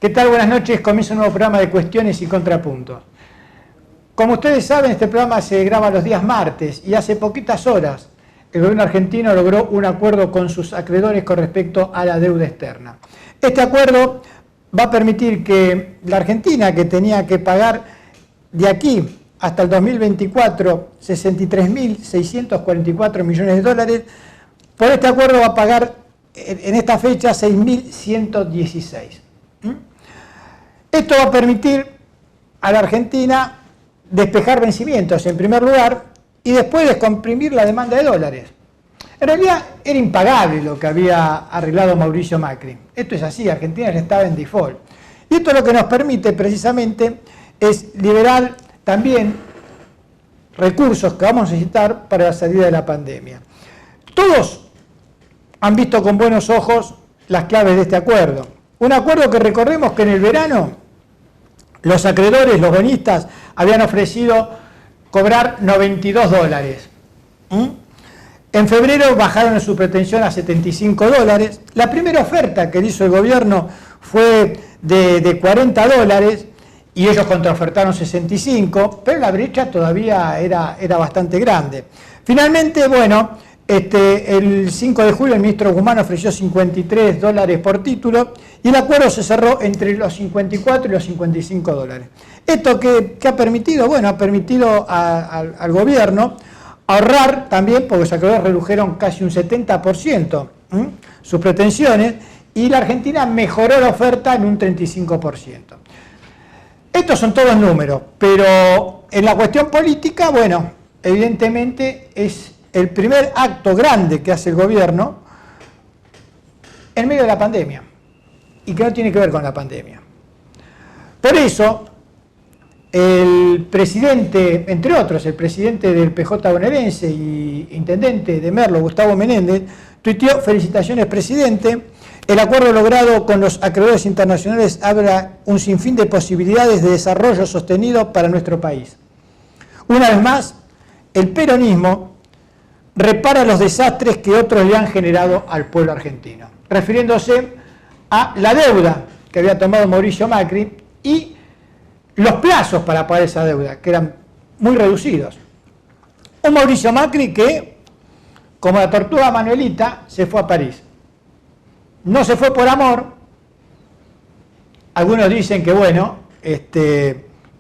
¿Qué tal? Buenas noches. Comienza un nuevo programa de cuestiones y contrapuntos. Como ustedes saben, este programa se graba los días martes y hace poquitas horas el gobierno argentino logró un acuerdo con sus acreedores con respecto a la deuda externa. Este acuerdo va a permitir que la Argentina, que tenía que pagar de aquí hasta el 2024 63.644 millones de dólares, por este acuerdo va a pagar en esta fecha 6.116. Esto va a permitir a la Argentina despejar vencimientos en primer lugar y después descomprimir la demanda de dólares. En realidad era impagable lo que había arreglado Mauricio Macri. Esto es así, Argentina ya estaba en default. Y esto lo que nos permite precisamente es liberar también recursos que vamos a necesitar para la salida de la pandemia. Todos han visto con buenos ojos las claves de este acuerdo. Un acuerdo que recordemos que en el verano los acreedores, los bonistas, habían ofrecido cobrar 92 dólares. En febrero bajaron su pretensión a 75 dólares. La primera oferta que hizo el gobierno fue de 40 dólares y ellos contraofertaron 65, pero la brecha todavía era bastante grande. Finalmente, bueno, el 5 de julio el ministro Guzmán ofreció 53 dólares por título y el acuerdo se cerró entre los 54 y los 55 dólares. ¿Esto qué ha permitido? Bueno, ha permitido al gobierno ahorrar también, porque los acreedores redujeron casi un 70% sus pretensiones y la Argentina mejoró la oferta en un 35%. Estos son todos números, pero en la cuestión política, bueno, evidentemente es el primer acto grande que hace el gobierno en medio de la pandemia y que no tiene que ver con la pandemia. Por eso, el presidente, entre otros, el presidente del PJ bonaerense y intendente de Merlo, Gustavo Menéndez, tuiteó: felicitaciones, presidente, el acuerdo logrado con los acreedores internacionales abre un sinfín de posibilidades de desarrollo sostenido para nuestro país. Una vez más, el peronismo repara los desastres que otros le han generado al pueblo argentino, refiriéndose a la deuda que había tomado Mauricio Macri y los plazos para pagar esa deuda, que eran muy reducidos. Un Mauricio Macri que, como la tortuga Manuelita, se fue a París. No se fue por amor. Algunos dicen que, bueno,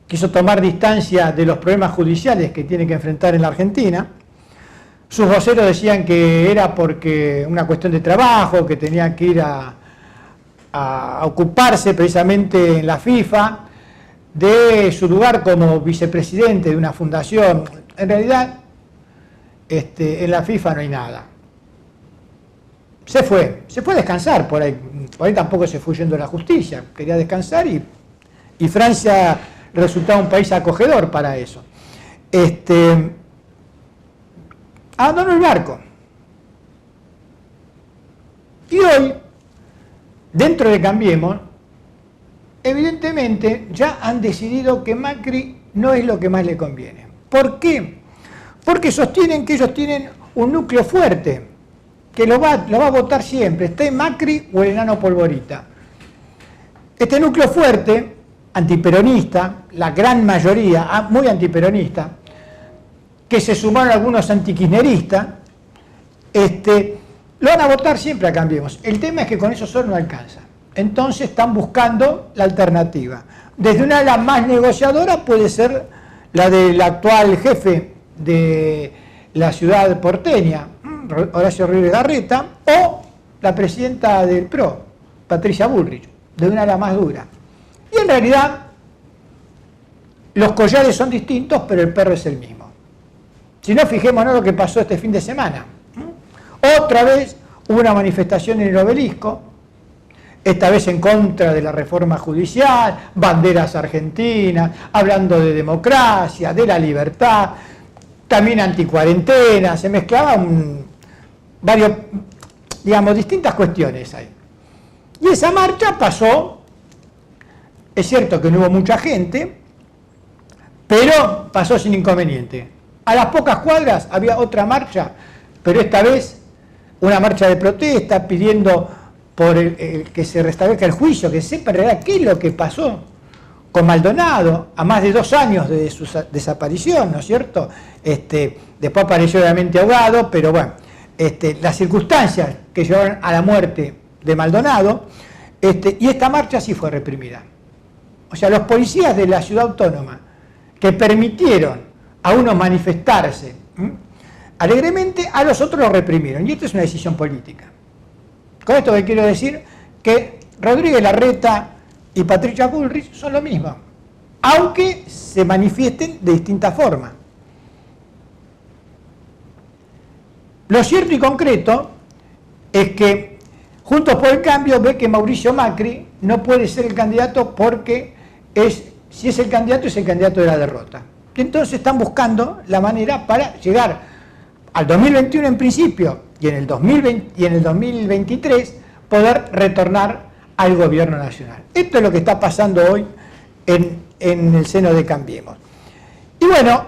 quiso tomar distancia de los problemas judiciales que tiene que enfrentar en la Argentina. Sus voceros decían que era porque una cuestión de trabajo, que tenía que ir a ocuparse precisamente en la FIFA de su lugar como vicepresidente de una fundación. En realidad, en la FIFA no hay nada. Se fue a descansar por ahí tampoco se fue yendo a la justicia, quería descansar y Francia resultaba un país acogedor para eso. Abandonó el barco. Y hoy, dentro de Cambiemos, evidentemente ya han decidido que Macri no es lo que más le conviene. ¿Por qué? Porque sostienen que ellos tienen un núcleo fuerte, que lo va a votar siempre, esté Macri o el enano Polvorita. Este núcleo fuerte, antiperonista, la gran mayoría, muy antiperonista, que se sumaron algunos antikirchneristas, lo van a votar siempre a Cambiemos. El tema es que con eso solo no alcanza. Entonces están buscando la alternativa. Desde una ala más negociadora puede ser la del actual jefe de la ciudad porteña, Horacio Rodríguez Larreta, o la presidenta del PRO, Patricia Bullrich, de una ala más dura. Y en realidad los collares son distintos, pero el perro es el mismo. Si no, fijémonos lo que pasó este fin de semana. Otra vez hubo una manifestación en el Obelisco, esta vez en contra de la reforma judicial, banderas argentinas, hablando de democracia, de la libertad, también anticuarentena, se mezclaban distintas cuestiones ahí. Y esa marcha pasó, es cierto que no hubo mucha gente, pero pasó sin inconveniente. A las pocas cuadras había otra marcha, pero esta vez una marcha de protesta pidiendo por el que se restablezca el juicio, que sepa en realidad qué es lo que pasó con Maldonado, a más de 2 años de su desaparición, ¿no es cierto? Después apareció obviamente ahogado, pero bueno, las circunstancias que llevaron a la muerte de Maldonado, y esta marcha sí fue reprimida. O sea, los policías de la ciudad autónoma que permitieron a unos manifestarse alegremente, a los otros los reprimieron, y esto es una decisión política. Con esto que quiero decir que Rodríguez Larreta y Patricia Bullrich son lo mismo, aunque se manifiesten de distinta forma. Lo cierto y concreto es que Juntos por el Cambio ve que Mauricio Macri no puede ser el candidato porque si es el candidato, es el candidato de la derrota. Entonces están buscando la manera para llegar al 2021 en principio y en el 2020 y en el 2023 poder retornar al gobierno nacional. Esto es lo que está pasando hoy en el seno de Cambiemos. Y bueno,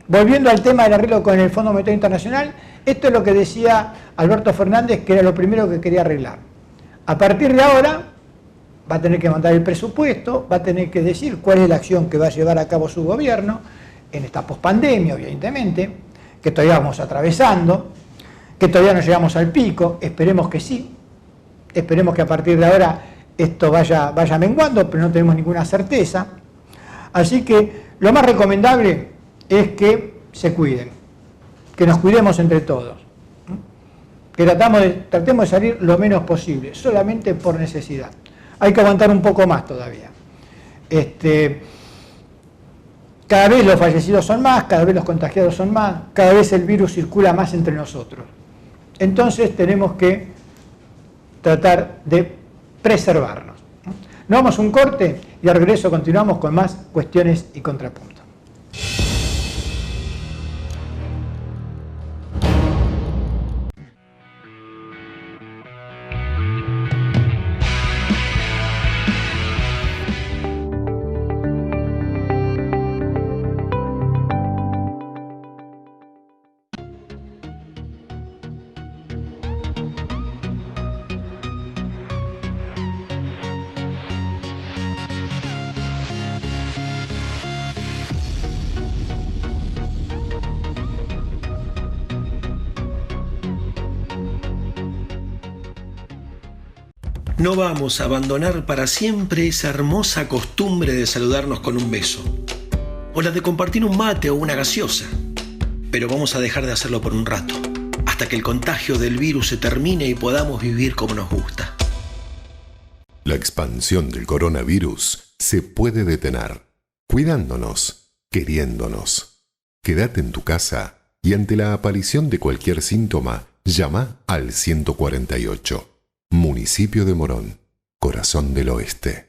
volviendo al tema del arreglo con el Fondo Monetario Internacional, esto es lo que decía Alberto Fernández, que era lo primero que quería arreglar. A partir de ahora va a tener que mandar el presupuesto, va a tener que decir cuál es la acción que va a llevar a cabo su gobierno en esta pospandemia, evidentemente, que todavía vamos atravesando, que todavía no llegamos al pico, esperemos que sí, esperemos que a partir de ahora esto vaya menguando, pero no tenemos ninguna certeza. Así que lo más recomendable es que se cuiden, que nos cuidemos entre todos, que tratemos de salir lo menos posible, solamente por necesidad. Hay que aguantar un poco más todavía. Cada vez los fallecidos son más, cada vez los contagiados son más, cada vez el virus circula más entre nosotros. Entonces tenemos que tratar de preservarnos. Nos vamos a un corte y al regreso continuamos con más cuestiones y contrapuntos. No vamos a abandonar para siempre esa hermosa costumbre de saludarnos con un beso, o la de compartir un mate o una gaseosa, pero vamos a dejar de hacerlo por un rato, hasta que el contagio del virus se termine y podamos vivir como nos gusta. La expansión del coronavirus se puede detener, cuidándonos, queriéndonos. Quédate en tu casa y ante la aparición de cualquier síntoma, llama al 148. Municipio de Morón, Corazón del Oeste.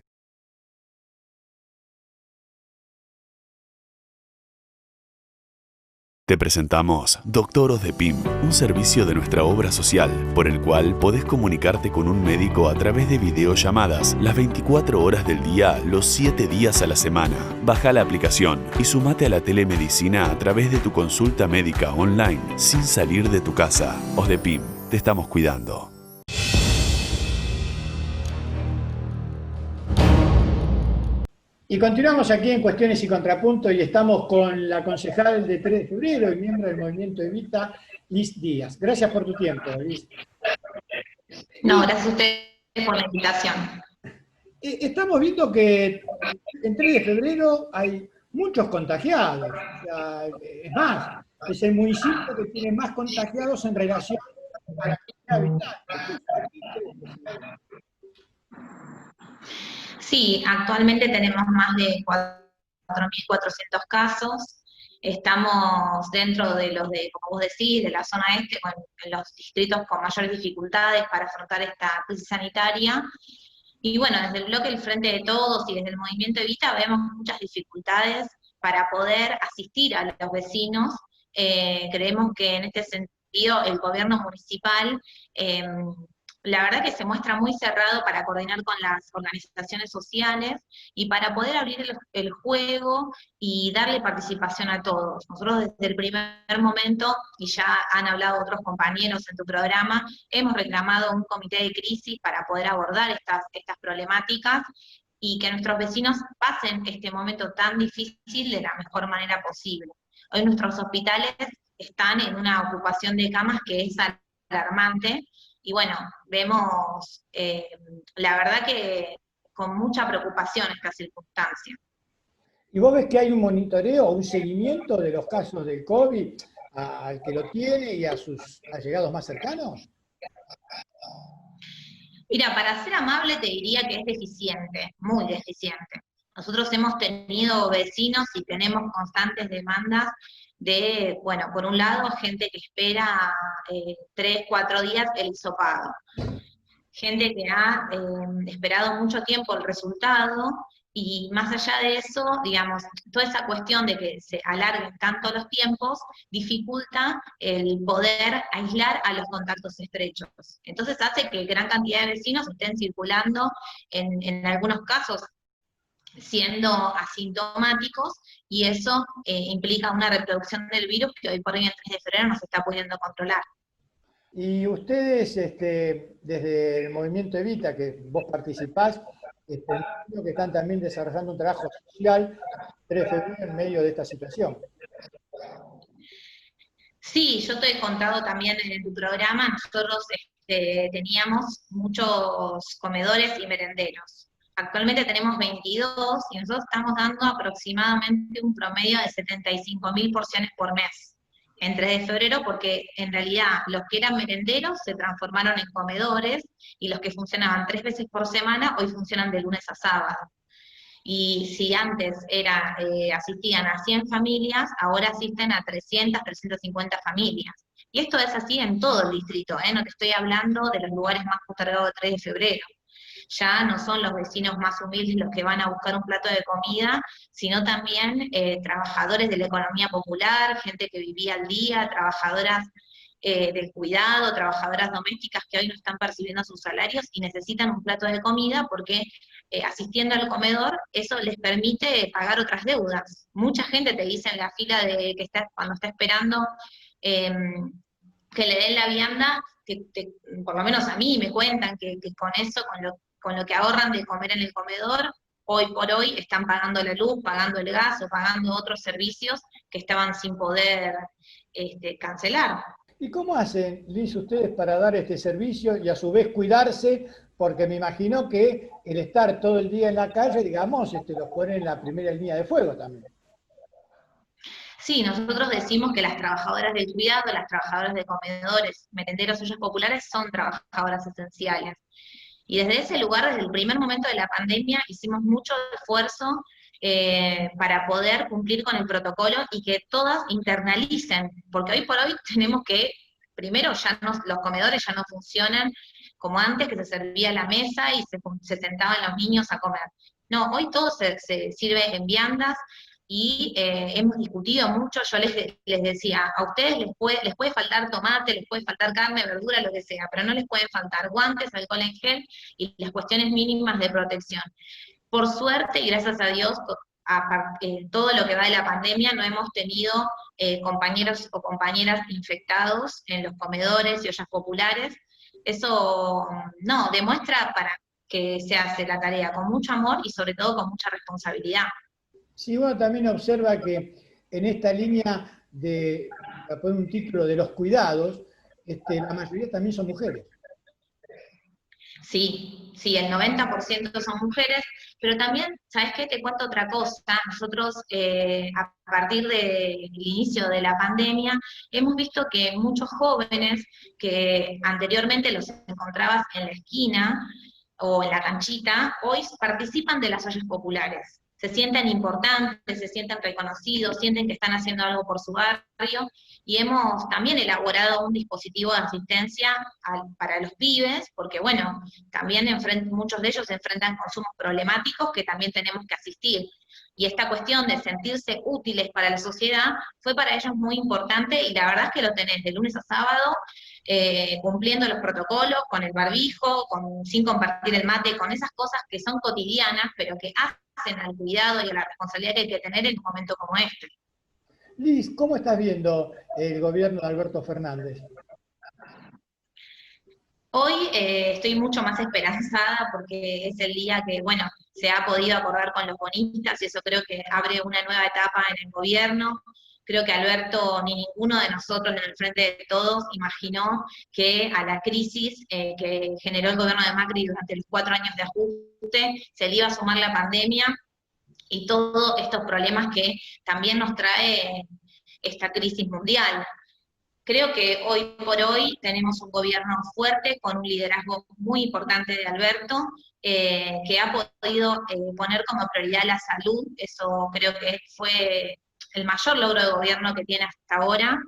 Te presentamos Doctoros de PIM, un servicio de nuestra obra social, por el cual podés comunicarte con un médico a través de videollamadas las 24 horas del día, los 7 días a la semana. Baja la aplicación y sumate a la telemedicina a través de tu consulta médica online, sin salir de tu casa. OSDEPIM, te estamos cuidando. Y continuamos aquí en Cuestiones y Contrapuntos y estamos con la concejal de 3 de febrero y miembro del Movimiento Evita, Liz Díaz. Gracias por tu tiempo, Liz. No, gracias a usted por la invitación. Estamos viendo que en 3 de febrero hay muchos contagiados. O sea, es más, es el municipio que tiene más contagiados en relación a la cantidad de habitantes. Sí, actualmente tenemos más de 4.400 casos. Estamos dentro de los como vos decís, de la zona este, en los distritos con mayores dificultades para afrontar esta crisis sanitaria. Y bueno, desde el bloque del Frente de Todos y desde el Movimiento Evita vemos muchas dificultades para poder asistir a los vecinos. Creemos que en este sentido el gobierno municipal la verdad que se muestra muy cerrado para coordinar con las organizaciones sociales y para poder abrir el juego y darle participación a todos. Nosotros desde el primer momento, y ya han hablado otros compañeros en tu programa, hemos reclamado un comité de crisis para poder abordar estas problemáticas y que nuestros vecinos pasen este momento tan difícil de la mejor manera posible. Hoy nuestros hospitales están en una ocupación de camas que es alarmante, y bueno, vemos, la verdad que con mucha preocupación esta circunstancia. ¿Y vos ves que hay un monitoreo o un seguimiento de los casos del COVID al que lo tiene y a sus allegados más cercanos? Mira, para ser amable te diría que es deficiente, muy deficiente. Nosotros hemos tenido vecinos y tenemos constantes demandas de, bueno, por un lado, gente que espera 3, 4 días el hisopado. Gente que ha esperado mucho tiempo el resultado, y más allá de eso, digamos, toda esa cuestión de que se alarguen tanto los tiempos, dificulta el poder aislar a los contactos estrechos. Entonces hace que gran cantidad de vecinos estén circulando, en algunos casos, siendo asintomáticos, y eso implica una reproducción del virus que hoy por hoy en 3 de febrero no se está pudiendo controlar. Y ustedes, desde el movimiento Evita, que vos participás, entiendo que están también desarrollando un trabajo social 3 de febrero en medio de esta situación. Sí, yo te he contado también en tu programa, nosotros teníamos muchos comedores y merenderos. Actualmente tenemos 22 y nosotros estamos dando aproximadamente un promedio de 75.000 porciones por mes en 3 de febrero, porque en realidad los que eran merenderos se transformaron en comedores, y los que funcionaban 3 veces por semana hoy funcionan de lunes a sábado. Y si antes asistían a 100 familias, ahora asisten a 300, 350 familias. Y esto es así en todo el distrito, no te estoy hablando de los lugares más postergados de 3 de febrero. Ya no son los vecinos más humildes los que van a buscar un plato de comida, sino también trabajadores de la economía popular, gente que vivía al día, trabajadoras del cuidado, trabajadoras domésticas que hoy no están percibiendo sus salarios y necesitan un plato de comida porque asistiendo al comedor eso les permite pagar otras deudas. Mucha gente te dice en la fila cuando está esperando que le den la vianda, por lo menos a mí me cuentan que con eso, con lo que ahorran de comer en el comedor, hoy por hoy están pagando la luz, pagando el gas o pagando otros servicios que estaban sin poder cancelar. ¿Y cómo hacen, Liz, ustedes para dar este servicio y a su vez cuidarse? Porque me imagino que el estar todo el día en la calle, digamos, los pone en la primera línea de fuego también. Sí, nosotros decimos que las trabajadoras del cuidado, las trabajadoras de comedores, merenderos, ollas populares, son trabajadoras esenciales. Y desde ese lugar, desde el primer momento de la pandemia, hicimos mucho esfuerzo para poder cumplir con el protocolo y que todas internalicen, porque hoy por hoy tenemos que, primero los comedores ya no funcionan como antes, que se servía a la mesa y se sentaban los niños a comer. No, hoy todo se sirve en viandas, y hemos discutido mucho. Yo les decía, a ustedes les puede faltar tomate, les puede faltar carne, verdura, lo que sea, pero no les pueden faltar guantes, alcohol en gel y las cuestiones mínimas de protección. Por suerte, y gracias a Dios, todo lo que va de la pandemia no hemos tenido compañeros o compañeras infectados en los comedores y ollas populares. Eso no, demuestra para que se hace la tarea con mucho amor y sobre todo con mucha responsabilidad. Sí, uno también observa que en esta línea para poner un título de los cuidados, la mayoría también son mujeres. Sí, el 90% son mujeres, pero también, ¿sabes qué? Te cuento otra cosa. Nosotros, a partir del inicio de la pandemia, hemos visto que muchos jóvenes que anteriormente los encontrabas en la esquina o en la canchita, hoy participan de las ollas populares. Se sienten importantes, se sienten reconocidos, sienten que están haciendo algo por su barrio, y hemos también elaborado un dispositivo de asistencia para los pibes, porque bueno, también muchos de ellos se enfrentan consumos problemáticos que también tenemos que asistir. Y esta cuestión de sentirse útiles para la sociedad fue para ellos muy importante, y la verdad es que lo tenés de lunes a sábado cumpliendo los protocolos, con el barbijo, sin compartir el mate, con esas cosas que son cotidianas, pero que hacen al cuidado y a la responsabilidad que hay que tener en un momento como este. Liz, ¿cómo estás viendo el gobierno de Alberto Fernández? Hoy estoy mucho más esperanzada porque es el día que, bueno, se ha podido acordar con los bonistas y eso creo que abre una nueva etapa en el gobierno. Creo que Alberto ni ninguno de nosotros en el Frente de Todos imaginó que a la crisis que generó el gobierno de Macri durante los 4 años de ajuste se le iba a sumar la pandemia y todos estos problemas que también nos trae esta crisis mundial. Creo que hoy por hoy tenemos un gobierno fuerte, con un liderazgo muy importante de Alberto, que ha podido poner como prioridad la salud. Eso creo que fue el mayor logro de gobierno que tiene hasta ahora.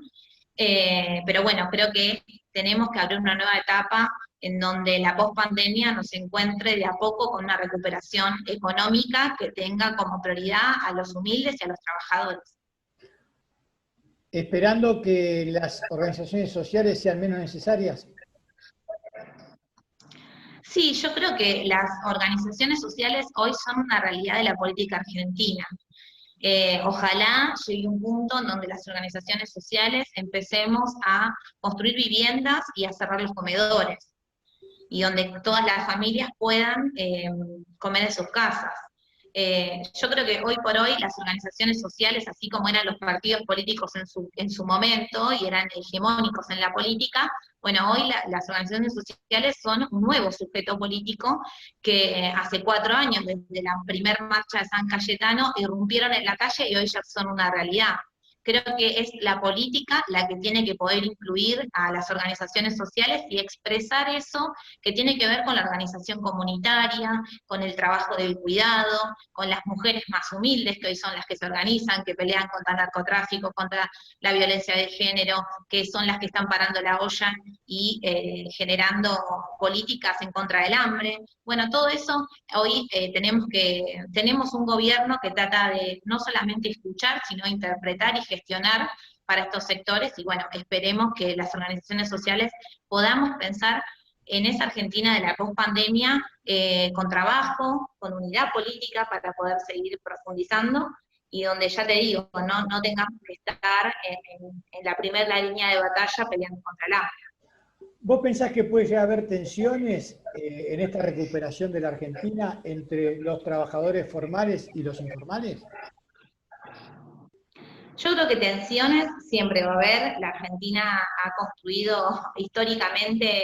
Pero bueno, creo que tenemos que abrir una nueva etapa en donde la pospandemia nos encuentre de a poco con una recuperación económica que tenga como prioridad a los humildes y a los trabajadores. Esperando que las organizaciones sociales sean menos necesarias. Sí, yo creo que las organizaciones sociales hoy son una realidad de la política argentina. Ojalá llegue un punto en donde las organizaciones sociales empecemos a construir viviendas y a cerrar los comedores, y donde todas las familias puedan comer en sus casas. Yo creo que hoy por hoy las organizaciones sociales, así como eran los partidos políticos en su momento y eran hegemónicos en la política, bueno, hoy las organizaciones sociales son un nuevo sujeto político que hace 4 años, desde la primera marcha de San Cayetano, irrumpieron en la calle y hoy ya son una realidad. Creo que es la política la que tiene que poder incluir a las organizaciones sociales y expresar eso que tiene que ver con la organización comunitaria, con el trabajo del cuidado, con las mujeres más humildes, que hoy son las que se organizan, que pelean contra el narcotráfico, contra la violencia de género, que son las que están parando la olla y generando políticas en contra del hambre. Bueno, todo eso hoy tenemos un gobierno que trata de no solamente escuchar, sino interpretar y gestionar para estos sectores, y bueno, esperemos que las organizaciones sociales podamos pensar en esa Argentina de la post-pandemia con trabajo, con unidad política para poder seguir profundizando, y donde ya te digo, no tengamos que estar en la primera línea de batalla peleando contra el hambre. ¿Vos pensás que puede llegar a haber tensiones en esta recuperación de la Argentina entre los trabajadores formales y los informales? Yo creo que tensiones siempre va a haber. La Argentina ha construido históricamente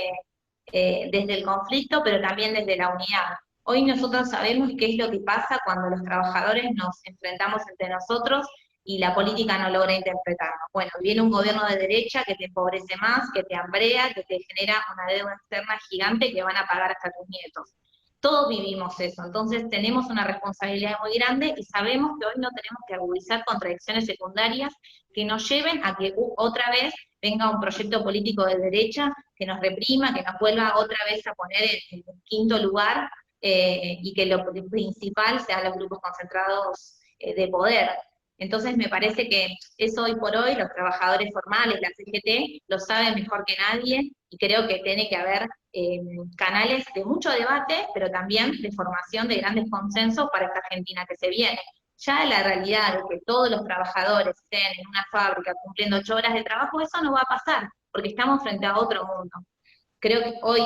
desde el conflicto, pero también desde la unidad. Hoy nosotros sabemos qué es lo que pasa cuando los trabajadores nos enfrentamos entre nosotros y la política no logra interpretarnos. Bueno, viene un gobierno de derecha que te empobrece más, que te hambrea, que te genera una deuda externa gigante que van a pagar hasta tus nietos. Todos vivimos eso, entonces tenemos una responsabilidad muy grande y sabemos que hoy no tenemos que agudizar contradicciones secundarias que nos lleven a que otra vez venga un proyecto político de derecha que nos reprima, que nos vuelva otra vez a poner en quinto lugar y que lo principal sean los grupos concentrados de poder. Entonces me parece que eso hoy por hoy los trabajadores formales, la CGT, lo saben mejor que nadie, y creo que tiene que haber canales de mucho debate, pero también de formación de grandes consensos para esta Argentina que se viene. Ya la realidad de que todos los trabajadores estén en una fábrica cumpliendo 8 horas de trabajo, eso no va a pasar, porque estamos frente a otro mundo. Creo que hoy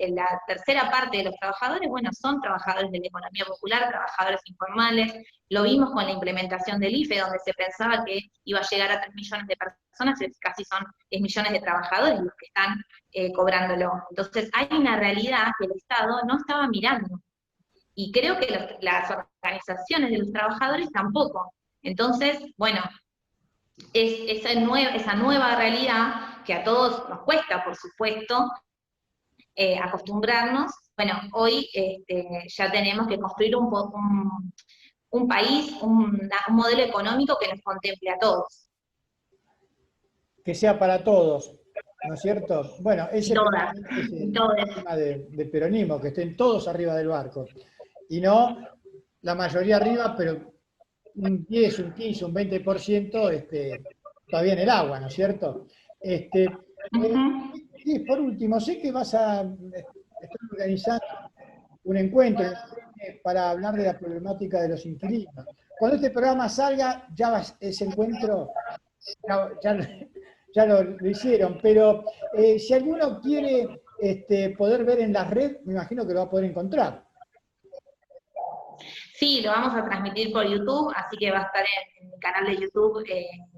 la tercera parte de los trabajadores, bueno, son trabajadores de la economía popular, trabajadores informales. Lo vimos con la implementación del IFE, donde se pensaba que iba a llegar a 3 millones de personas, y casi son 10 millones de trabajadores los que están cobrándolo. Entonces hay una realidad que el Estado no estaba mirando. Y creo que las organizaciones de los trabajadores tampoco. Entonces, bueno, es esa nueva realidad que a todos nos cuesta, por supuesto, acostumbrarnos. Bueno, hoy ya tenemos que construir un país, un modelo económico que nos contemple a todos. Que sea para todos, ¿no es cierto? Bueno, ese es el tema de peronismo, que estén todos arriba del barco. Y no la mayoría arriba, pero un 10, un 15, un 20% todavía en el agua, ¿no es cierto? Y por último, sé que vas a estar organizando un encuentro para hablar de la problemática de los inquilinos. Cuando este programa salga, ese encuentro ya lo hicieron, pero si alguno quiere poder ver en la red, me imagino que lo va a poder encontrar. Sí, lo vamos a transmitir por YouTube, así que va a estar en mi canal de YouTube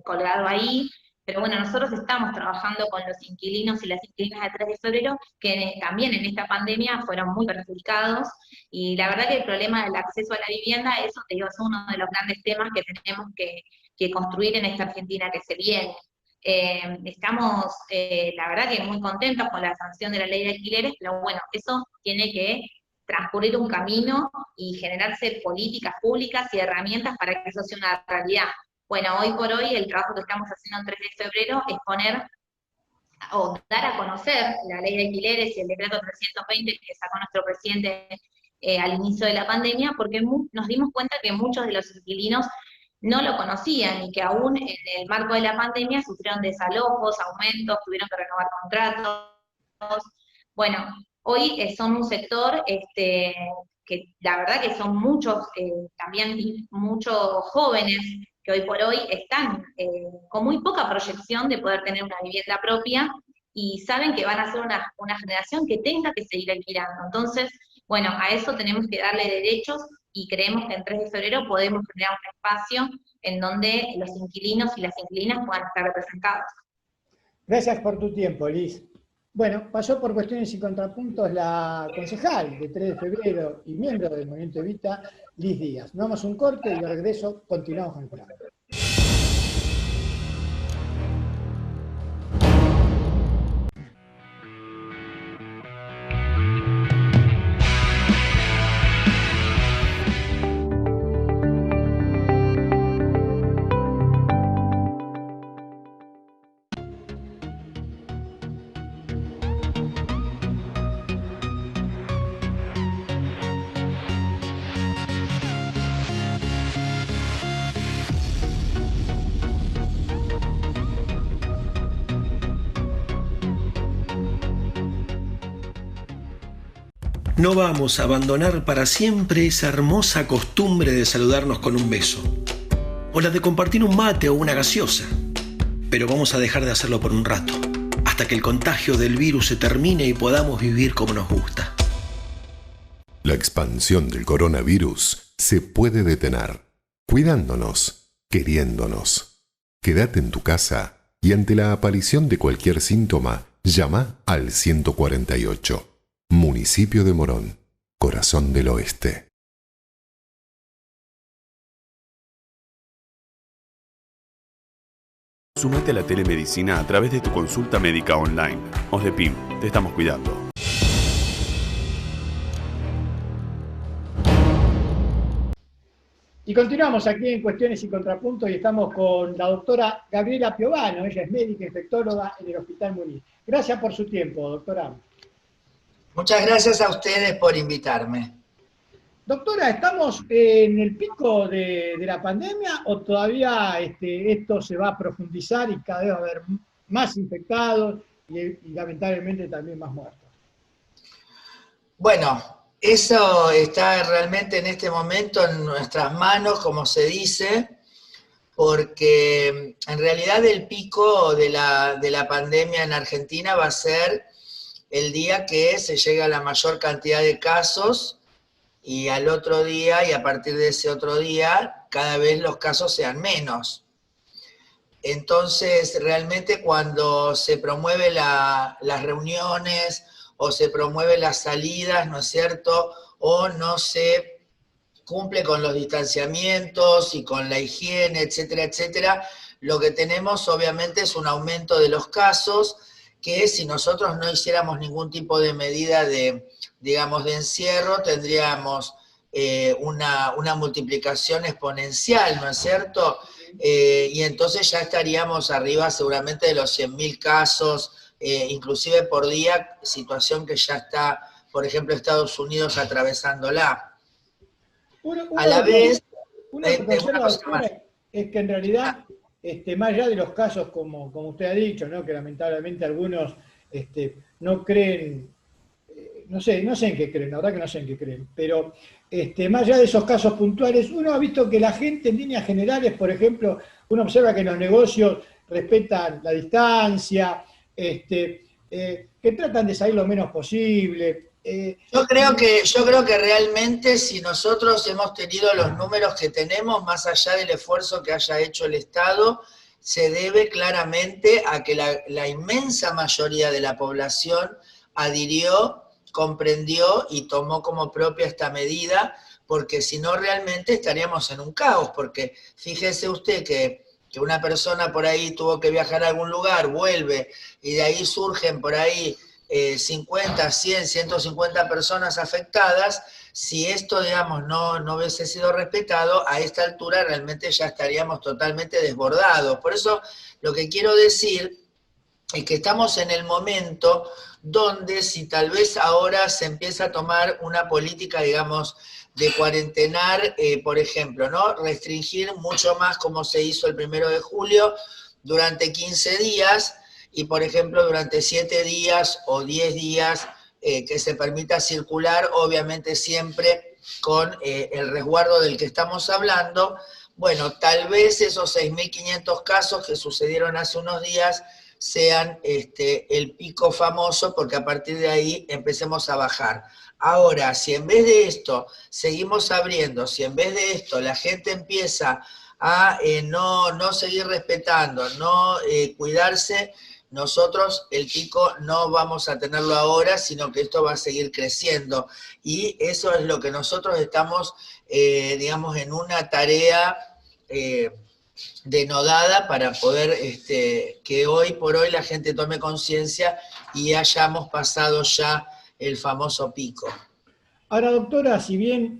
colgado ahí. Pero bueno, nosotros estamos trabajando con los inquilinos y las inquilinas de 3 de febrero, que también en esta pandemia fueron muy perjudicados, y la verdad que el problema del acceso a la vivienda, eso te digo, es uno de los grandes temas que tenemos que construir en esta Argentina que se viene. Estamos, la verdad que muy contentos con la sanción de la ley de alquileres, pero bueno, eso tiene que transcurrir un camino y generarse políticas públicas y herramientas para que eso sea una realidad. Bueno, hoy por hoy el trabajo que estamos haciendo en 3 de febrero es poner o dar a conocer la ley de alquileres y el decreto 320 que sacó nuestro presidente al inicio de la pandemia, porque nos dimos cuenta que muchos de los inquilinos no lo conocían y que aún en el marco de la pandemia sufrieron desalojos, aumentos, tuvieron que renovar contratos. Bueno, hoy son un sector que la verdad que son muchos, también muchos jóvenes que hoy por hoy están con muy poca proyección de poder tener una vivienda propia y saben que van a ser una generación que tenga que seguir alquilando. Entonces, bueno, a eso tenemos que darle derechos y creemos que en 3 de febrero podemos crear un espacio en donde los inquilinos y las inquilinas puedan estar representados. Gracias por tu tiempo, Liz. Bueno, pasó por Cuestiones y Contrapuntos la concejal de 3 de febrero y miembro del Movimiento Evita, Liz Díaz. Nos damos un corte y de regreso continuamos con el programa. No vamos a abandonar para siempre esa hermosa costumbre de saludarnos con un beso, o la de compartir un mate o una gaseosa, pero vamos a dejar de hacerlo por un rato, hasta que el contagio del virus se termine y podamos vivir como nos gusta. La expansión del coronavirus se puede detener, cuidándonos, queriéndonos. Quédate en tu casa y ante la aparición de cualquier síntoma, llama al 148. Municipio de Morón, Corazón del Oeste. Sumate a la telemedicina a través de tu consulta médica online. OSDEPIM, te estamos cuidando. Y continuamos aquí en Cuestiones y Contrapuntos y estamos con la doctora Gabriela Piovano. Ella es médica infectóloga en el Hospital Muniz. Gracias por su tiempo, doctora. Muchas gracias a ustedes por invitarme. Doctora, ¿estamos en el pico de la pandemia o todavía esto se va a profundizar y cada vez va a haber más infectados y lamentablemente también más muertos? Bueno, eso está realmente en este momento en nuestras manos, como se dice, porque en realidad el pico de la pandemia en Argentina va a ser el día que se llega a la mayor cantidad de casos y al otro día, y a partir de ese otro día, cada vez los casos sean menos. Entonces, realmente cuando se promueven las reuniones o se promueven las salidas, ¿no es cierto?, o no se cumple con los distanciamientos y con la higiene, etcétera, etcétera, lo que tenemos obviamente es un aumento de los casos que si nosotros no hiciéramos ningún tipo de medida de, digamos, de encierro, tendríamos una multiplicación exponencial, ¿no es cierto? Y entonces ya estaríamos arriba seguramente de los 100.000 casos, inclusive por día, situación que ya está, por ejemplo, Estados Unidos atravesándola. A la vez, una cosa más. Es que en realidad, más allá de los casos, como usted ha dicho, ¿no?, que lamentablemente algunos no creen, no sé en qué creen, la verdad que no sé en qué creen, pero más allá de esos casos puntuales, uno ha visto que la gente en líneas generales, por ejemplo, uno observa que los negocios respetan la distancia, que tratan de salir lo menos posible. Yo creo que realmente si nosotros hemos tenido los números que tenemos, más allá del esfuerzo que haya hecho el Estado, se debe claramente a que la inmensa mayoría de la población adhirió, comprendió y tomó como propia esta medida, porque si no realmente estaríamos en un caos, porque fíjese usted que una persona por ahí tuvo que viajar a algún lugar, vuelve, y de ahí surgen por ahí 50, 100, 150 personas afectadas. Si esto, digamos, no hubiese sido respetado, a esta altura realmente ya estaríamos totalmente desbordados. Por eso lo que quiero decir es que estamos en el momento donde si tal vez ahora se empieza a tomar una política, digamos, de cuarentenar, por ejemplo, ¿no? Restringir mucho más como se hizo el 1 de julio durante 15 días y, por ejemplo, durante 7 días o 10 días que se permita circular, obviamente siempre con el resguardo del que estamos hablando. Bueno, tal vez esos 6.500 casos que sucedieron hace unos días sean el pico famoso, porque a partir de ahí empecemos a bajar. Ahora, si en vez de esto seguimos abriendo, si en vez de esto la gente empieza a no seguir respetando, no cuidarse, nosotros el pico no vamos a tenerlo ahora, sino que esto va a seguir creciendo. Y eso es lo que nosotros estamos, digamos, en una tarea denodada para poder que hoy por hoy la gente tome conciencia y hayamos pasado ya el famoso pico. Ahora, doctora, si bien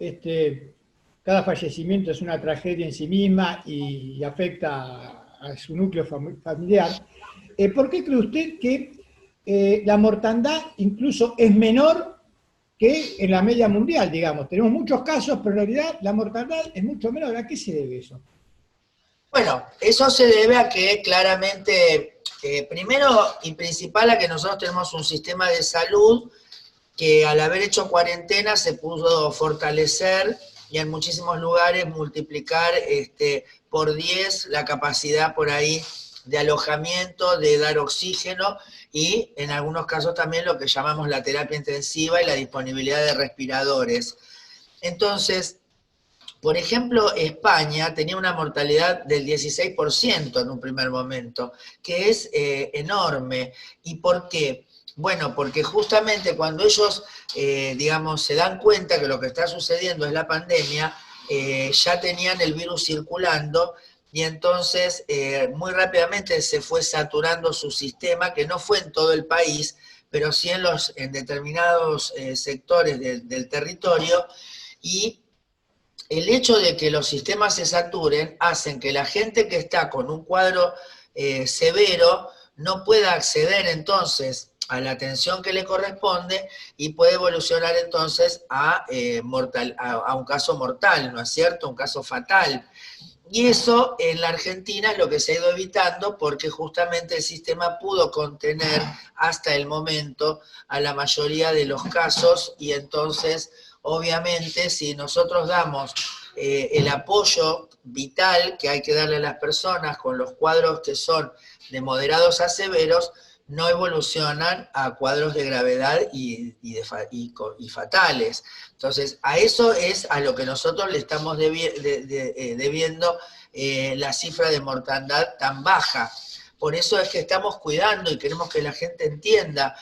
cada fallecimiento es una tragedia en sí misma y afecta a su núcleo familiar, ¿por qué cree usted que la mortandad incluso es menor que en la media mundial, digamos? Tenemos muchos casos, pero en realidad la mortandad es mucho menor. ¿A qué se debe eso? Bueno, eso se debe a que claramente, primero y principal, a que nosotros tenemos un sistema de salud que al haber hecho cuarentena se pudo fortalecer y en muchísimos lugares multiplicar por 10 la capacidad por ahí de alojamiento, de dar oxígeno y en algunos casos también lo que llamamos la terapia intensiva y la disponibilidad de respiradores. Entonces, por ejemplo, España tenía una mortalidad del 16% en un primer momento, que es enorme. ¿Y por qué? Bueno, porque justamente cuando ellos, digamos, se dan cuenta que lo que está sucediendo es la pandemia, ya tenían el virus circulando y entonces muy rápidamente se fue saturando su sistema, que no fue en todo el país, pero sí en determinados sectores del territorio, y el hecho de que los sistemas se saturen hacen que la gente que está con un cuadro severo no pueda acceder entonces a la atención que le corresponde y puede evolucionar entonces a un caso mortal, ¿no es cierto? Un caso fatal. Y eso en la Argentina es lo que se ha ido evitando porque justamente el sistema pudo contener hasta el momento a la mayoría de los casos y entonces, obviamente, si nosotros damos el apoyo vital que hay que darle a las personas con los cuadros que son de moderados a severos, no evolucionan a cuadros de gravedad y fatales. Entonces, a eso es a lo que nosotros le estamos debiendo la cifra de mortandad tan baja. Por eso es que estamos cuidando y queremos que la gente entienda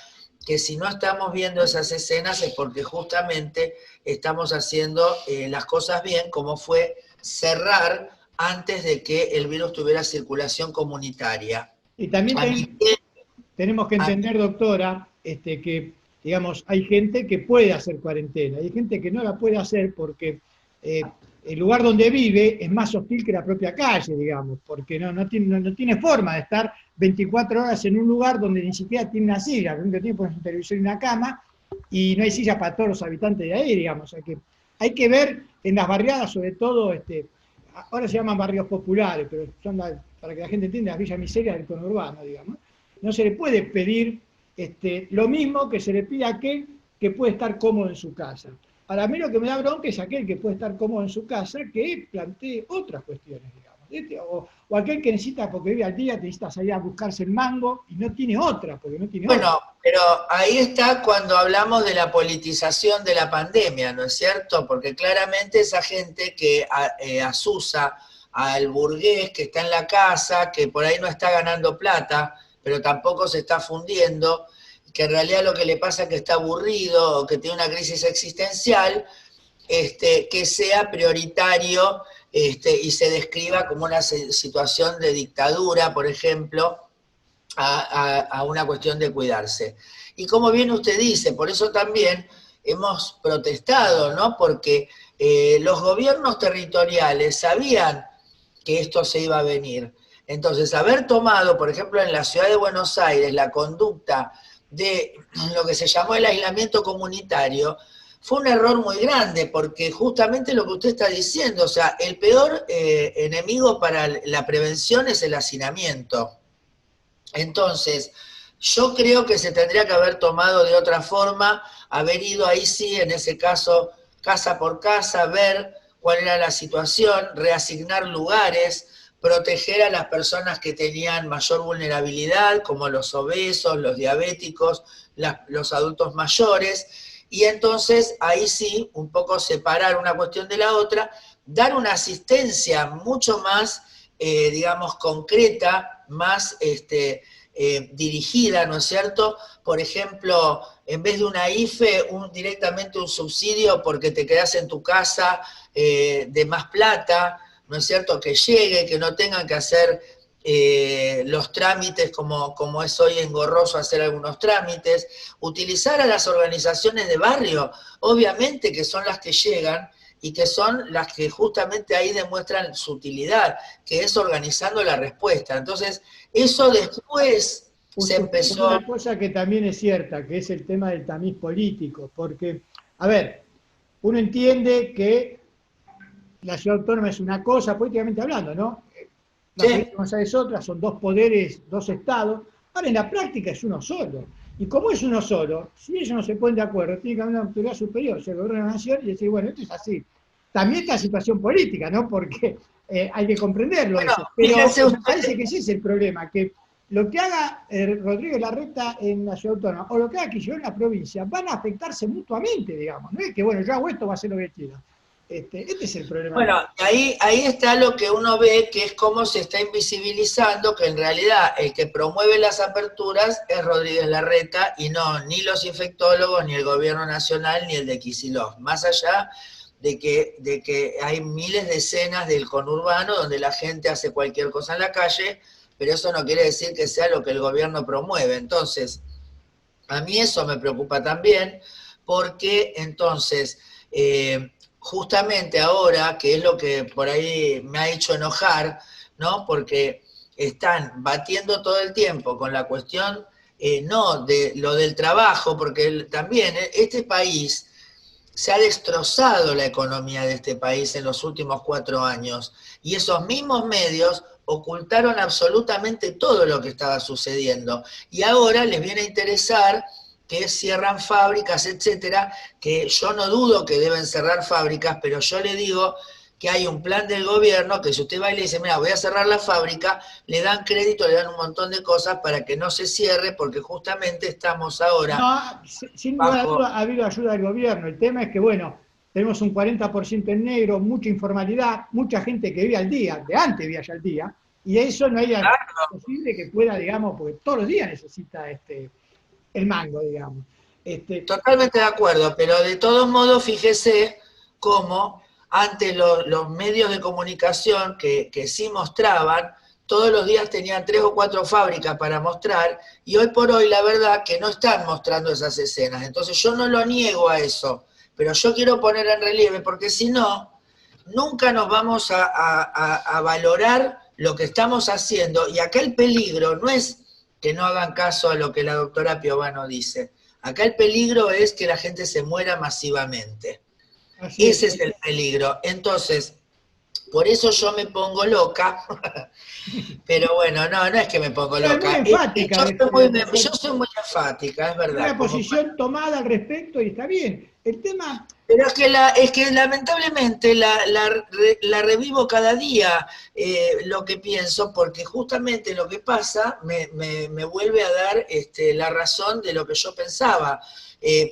que si no estamos viendo esas escenas es porque justamente estamos haciendo las cosas bien, como fue cerrar antes de que el virus tuviera circulación comunitaria. Y también tenemos que entender, doctora, que, digamos, hay gente que puede hacer cuarentena, hay gente que no la puede hacer porque el lugar donde vive es más hostil que la propia calle, digamos, porque no tiene forma de estar 24 horas en un lugar donde ni siquiera tiene una silla, lo único que tiene es un televisor y una cama, y no hay sillas para todos los habitantes de ahí, digamos. O sea que hay que ver en las barriadas, sobre todo, ahora se llaman barrios populares, pero son para que la gente entienda, las villas miserias del conurbano, digamos. No se le puede pedir lo mismo que se le pide a aquel que puede estar cómodo en su casa. Para mí lo que me da bronca es aquel que puede estar cómodo en su casa que plantee otras cuestiones, digamos. O aquel que necesita, porque vive al día, necesita salir a buscarse el mango y no tiene otra, porque no tiene Bueno, otra. pero ahí está cuando hablamos de la politización de la pandemia, ¿no es cierto? Porque claramente esa gente que asusa al burgués que está en la casa, que por ahí no está ganando plata, pero tampoco se está fundiendo, que en realidad lo que le pasa es que está aburrido o que tiene una crisis existencial, que sea prioritario y se describa como una situación de dictadura, por ejemplo, a una cuestión de cuidarse. Y como bien usted dice, por eso también hemos protestado, ¿no? Porque los gobiernos territoriales sabían que esto se iba a venir. Entonces, haber tomado, por ejemplo, en la ciudad de Buenos Aires, la conducta de lo que se llamó el aislamiento comunitario, fue un error muy grande, porque justamente lo que usted está diciendo, o sea, el peor enemigo para la prevención es el hacinamiento. Entonces, yo creo que se tendría que haber tomado de otra forma, haber ido ahí sí, en ese caso, casa por casa, ver cuál era la situación, reasignar lugares, proteger a las personas que tenían mayor vulnerabilidad, como los obesos, los diabéticos, los adultos mayores, y entonces ahí sí, un poco separar una cuestión de la otra, dar una asistencia mucho más, digamos, concreta, más dirigida, ¿no es cierto? Por ejemplo, en vez de una IFE, directamente un subsidio porque te quedás en tu casa de más plata, ¿no es cierto? Que llegue, que no tengan que hacer los trámites como es hoy engorroso hacer algunos trámites, utilizar a las organizaciones de barrio, obviamente que son las que llegan y que son las que justamente ahí demuestran su utilidad, que es organizando la respuesta. Entonces, eso después se empezó... Una cosa que también es cierta, que es el tema del tamiz político, porque, a ver, uno entiende que la ciudad autónoma es una cosa, políticamente hablando, ¿no? La provincia de Buenos Aires es otra, son dos poderes, dos estados. Ahora, en la práctica es uno solo. Y como es uno solo, si ellos no se ponen de acuerdo, tiene que haber una autoridad superior, o sea, el gobierno de la nación, y decir, bueno, esto es así. También está la situación política, ¿no? Porque hay que comprenderlo Bueno, eso. Pero me parece que ese es el problema, que lo que haga Rodríguez Larreta en la ciudad autónoma o lo que haga Kirchner en la provincia van a afectarse mutuamente, digamos. No es que, bueno, yo hago esto, va a ser lo que quiera. Este es el problema. Bueno, ahí está lo que uno ve, que es cómo se está invisibilizando, que en realidad el que promueve las aperturas es Rodríguez Larreta y no ni los infectólogos, ni el gobierno nacional, ni el de Kicillof. Más allá de que hay miles de escenas del conurbano donde la gente hace cualquier cosa en la calle, pero eso no quiere decir que sea lo que el gobierno promueve. Entonces, a mí eso me preocupa también, porque entonces... justamente ahora, que es lo que por ahí me ha hecho enojar, ¿no? Porque están batiendo todo el tiempo con la cuestión, no de lo del trabajo, porque también este país, se ha destrozado la economía de este país en los últimos 4 años, y esos mismos medios ocultaron absolutamente todo lo que estaba sucediendo, y ahora les viene a interesar que cierran fábricas, etcétera, que yo no dudo que deben cerrar fábricas, pero yo le digo que hay un plan del gobierno que si usted va y le dice, mira, voy a cerrar la fábrica, le dan crédito, le dan un montón de cosas para que no se cierre, porque justamente estamos ahora... No, sin lugar a duda ha habido ayuda del gobierno. El tema es que, bueno, tenemos un 40% en negro, mucha informalidad, mucha gente que vive al día, de antes vivía ya al día, y eso no es posible que pueda, digamos, porque todos los días necesita el mango, digamos. Totalmente de acuerdo, pero de todos modos, fíjese cómo antes los medios de comunicación que sí mostraban, todos los días tenían 3 o 4 fábricas para mostrar, y hoy por hoy la verdad que no están mostrando esas escenas. Entonces yo no lo niego a eso, pero yo quiero poner en relieve, porque si no, nunca nos vamos a valorar lo que estamos haciendo, y acá el peligro no es que no hagan caso a lo que la doctora Piovano dice. Acá el peligro es que la gente se muera masivamente. Ese es el peligro. Entonces, Por eso yo me pongo loca, pero bueno, no es que me pongo Pero es loca. muy enfática. Yo soy muy enfática, es verdad. Una posición tomada al respecto y está bien. El tema... Pero es que lamentablemente la revivo cada día lo que pienso, porque justamente lo que pasa me vuelve a dar la razón de lo que yo pensaba.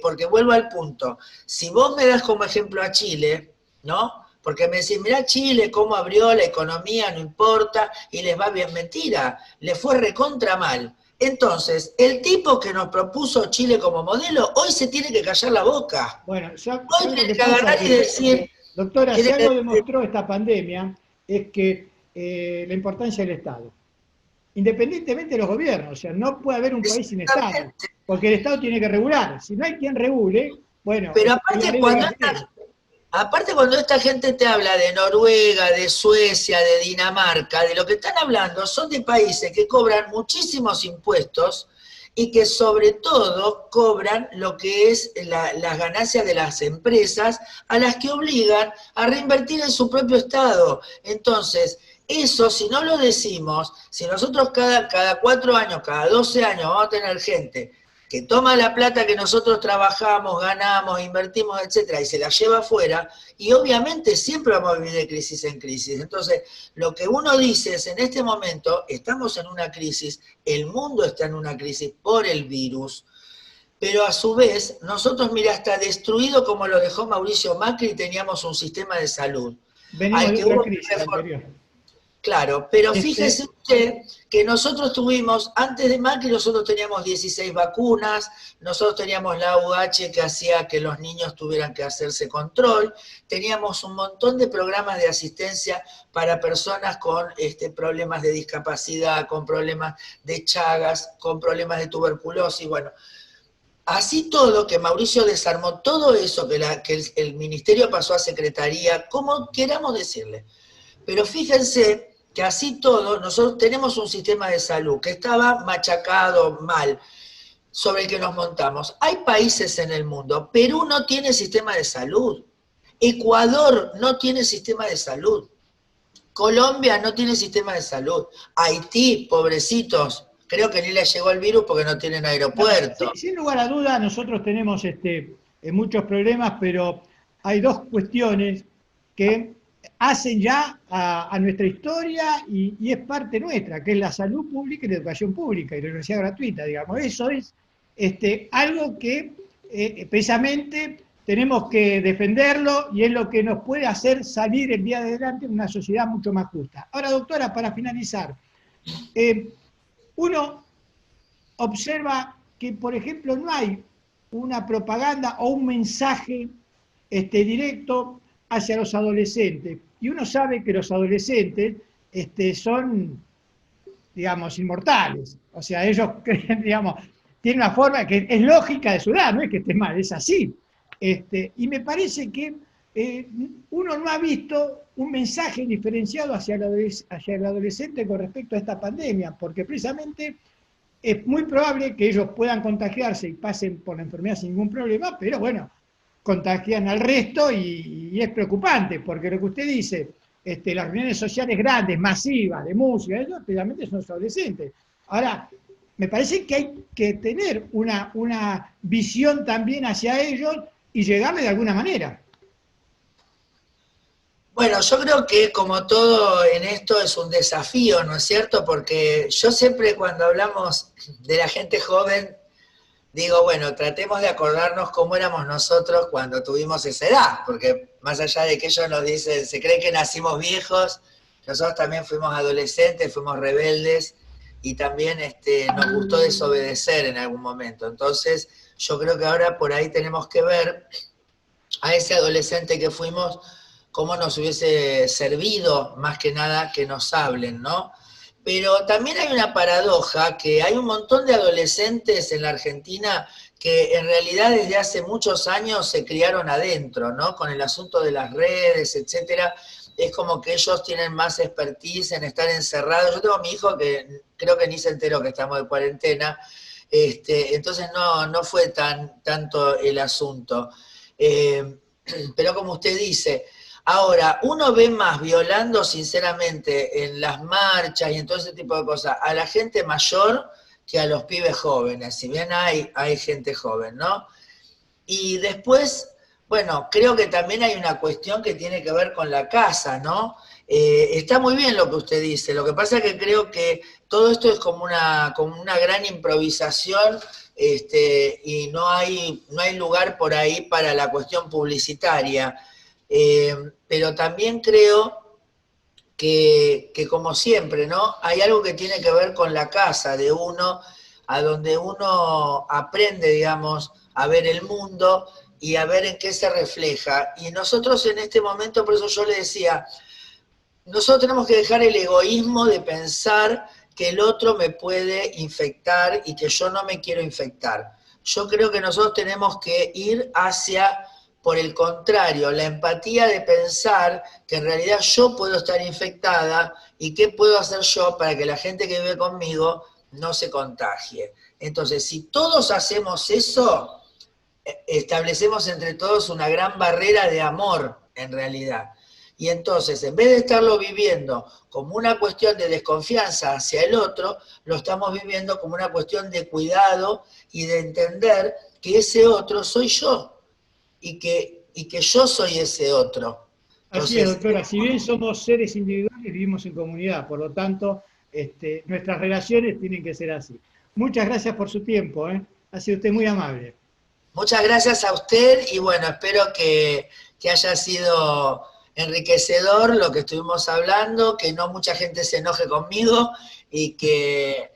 Porque vuelvo al punto. Si vos me das como ejemplo a Chile, ¿no? Porque me decís, mirá Chile, cómo abrió la economía, no importa, y les va bien. Mentira, le fue recontra mal. Entonces, el tipo que nos propuso Chile como modelo, hoy se tiene que callar la boca. Bueno, Hoy tiene que agarrar y decir... Doctora, si algo demostró esta pandemia es que la importancia del Estado. Independientemente de los gobiernos, o sea, no puede haber un país sin Estado, porque el Estado tiene que regular. Si no hay quien regule, bueno... Pero aparte cuando esta gente te habla de Noruega, de Suecia, de Dinamarca, de lo que están hablando son de países que cobran muchísimos impuestos y que sobre todo cobran lo que es las ganancias de las empresas a las que obligan a reinvertir en su propio Estado. Entonces, eso si no lo decimos, si nosotros cada 4 años, cada 12 años vamos a tener gente que toma la plata que nosotros trabajamos, ganamos, invertimos, etcétera, y se la lleva afuera, y obviamente siempre vamos a vivir de crisis en crisis. Entonces, lo que uno dice es, en este momento estamos en una crisis, el mundo está en una crisis por el virus, pero a su vez, nosotros, mira, hasta destruido como lo dejó Mauricio Macri, teníamos un sistema de salud. Venimos de otra crisis anterior. Claro, pero fíjese usted que nosotros tuvimos, antes de Macri nosotros teníamos 16 vacunas, nosotros teníamos la UH que hacía que los niños tuvieran que hacerse control, teníamos un montón de programas de asistencia para personas con problemas de discapacidad, con problemas de Chagas, con problemas de tuberculosis, bueno. Así todo, que Mauricio desarmó todo eso, que el ministerio pasó a secretaría, como queramos decirle. Pero fíjense que así todo, nosotros tenemos un sistema de salud que estaba machacado mal, sobre el que nos montamos. Hay países en el mundo, Perú no tiene sistema de salud, Ecuador no tiene sistema de salud, Colombia no tiene sistema de salud, Haití, pobrecitos, creo que ni les llegó el virus porque no tienen aeropuerto. Sin lugar a duda, nosotros tenemos muchos problemas, pero hay dos cuestiones que hacen ya a nuestra historia y es parte nuestra, que es la salud pública y la educación pública y la universidad gratuita, digamos. Eso es algo que precisamente tenemos que defenderlo y es lo que nos puede hacer salir el día de adelante en una sociedad mucho más justa. Ahora, doctora, para finalizar, uno observa que, por ejemplo, no hay una propaganda o un mensaje directo hacia los adolescentes. Y uno sabe que los adolescentes son, digamos, inmortales. O sea, ellos creen, digamos, tienen una forma que es lógica de su edad, no es que esté mal, es así. Y me parece que uno no ha visto un mensaje diferenciado hacia el adolescente con respecto a esta pandemia, porque precisamente es muy probable que ellos puedan contagiarse y pasen por la enfermedad sin ningún problema, pero bueno, contagian al resto y es preocupante, porque lo que usted dice, las reuniones sociales grandes, masivas, de música, ellos especialmente son los adolescentes. Ahora, me parece que hay que tener una visión también hacia ellos y llegarle de alguna manera. Bueno, yo creo que como todo en esto es un desafío, ¿no es cierto? Porque yo siempre cuando hablamos de la gente joven, digo, bueno, tratemos de acordarnos cómo éramos nosotros cuando tuvimos esa edad, porque más allá de que ellos nos dicen, se creen que nacimos viejos, nosotros también fuimos adolescentes, fuimos rebeldes y también nos gustó desobedecer en algún momento. Entonces, yo creo que ahora por ahí tenemos que ver a ese adolescente que fuimos, cómo nos hubiese servido más que nada que nos hablen, ¿no? Pero también hay una paradoja, que hay un montón de adolescentes en la Argentina que en realidad desde hace muchos años se criaron adentro, ¿no? Con el asunto de las redes, etcétera. Es como que ellos tienen más expertise en estar encerrados. Yo tengo a mi hijo que creo que ni se enteró que estamos de cuarentena, entonces no fue tanto el asunto. Pero como usted dice, Ahora, uno ve más violando, sinceramente, en las marchas y en todo ese tipo de cosas, a la gente mayor que a los pibes jóvenes, si bien hay gente joven, ¿no? Y después, bueno, creo que también hay una cuestión que tiene que ver con la casa, ¿no? Está muy bien lo que usted dice, lo que pasa es que creo que todo esto es como una gran improvisación, y no hay lugar por ahí para la cuestión publicitaria. Pero también creo que como siempre, ¿no? Hay algo que tiene que ver con la casa de uno, a donde uno aprende, digamos, a ver el mundo y a ver en qué se refleja. Y nosotros en este momento, por eso yo le decía, nosotros tenemos que dejar el egoísmo de pensar que el otro me puede infectar y que yo no me quiero infectar. Yo creo que nosotros tenemos que ir hacia, por el contrario, la empatía de pensar que en realidad yo puedo estar infectada y qué puedo hacer yo para que la gente que vive conmigo no se contagie. Entonces, si todos hacemos eso, establecemos entre todos una gran barrera de amor, en realidad. Y entonces, en vez de estarlo viviendo como una cuestión de desconfianza hacia el otro, lo estamos viviendo como una cuestión de cuidado y de entender que ese otro soy yo y que yo soy ese otro. Entonces, así es, doctora. Si bien somos seres individuales, vivimos en comunidad. Por lo tanto, nuestras relaciones tienen que ser así. Muchas gracias por su tiempo, ¿eh? Ha sido usted muy amable. Muchas gracias a usted y bueno, espero que haya sido enriquecedor lo que estuvimos hablando, que no mucha gente se enoje conmigo y que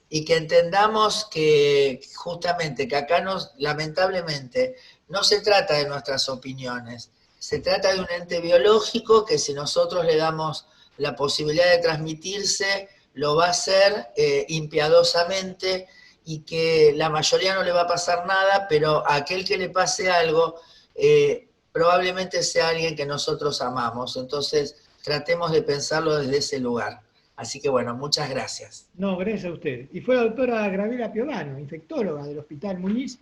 entendamos que justamente que acá lamentablemente no se trata de nuestras opiniones, se trata de un ente biológico que si nosotros le damos la posibilidad de transmitirse, lo va a hacer impiadosamente y que la mayoría no le va a pasar nada, pero a aquel que le pase algo, probablemente sea alguien que nosotros amamos. Entonces, tratemos de pensarlo desde ese lugar. Así que bueno, muchas gracias. No, gracias a usted. Y fue la doctora Graviela Piovano, infectóloga del Hospital Muñiz,